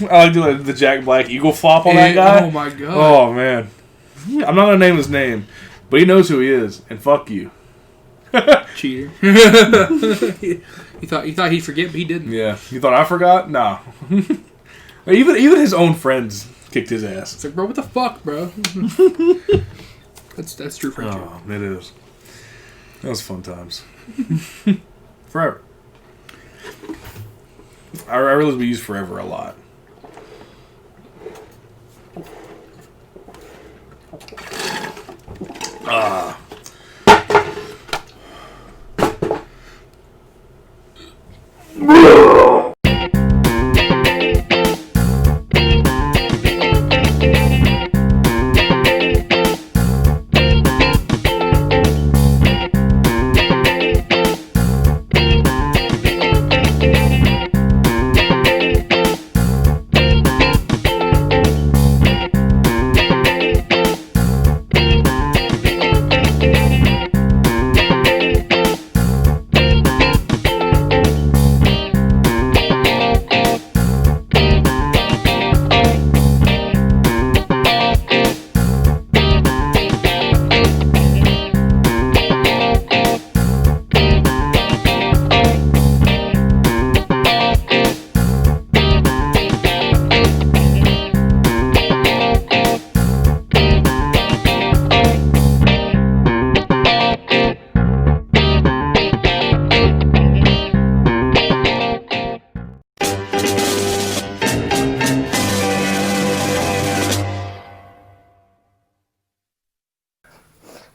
I like doing the Jack Black eagle flop on that guy. Oh my god! Oh man, I'm not gonna name his name, but he knows who he is, and fuck you. Cheater. You thought he'd forget, but he didn't. Yeah, you thought I forgot? Nah. even his own friends kicked his ass. It's like, bro, what the fuck, bro? That's true friendship. Oh, it is. That was fun times. Forever. I realize we use forever a lot. Ah.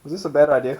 Was this a bad idea?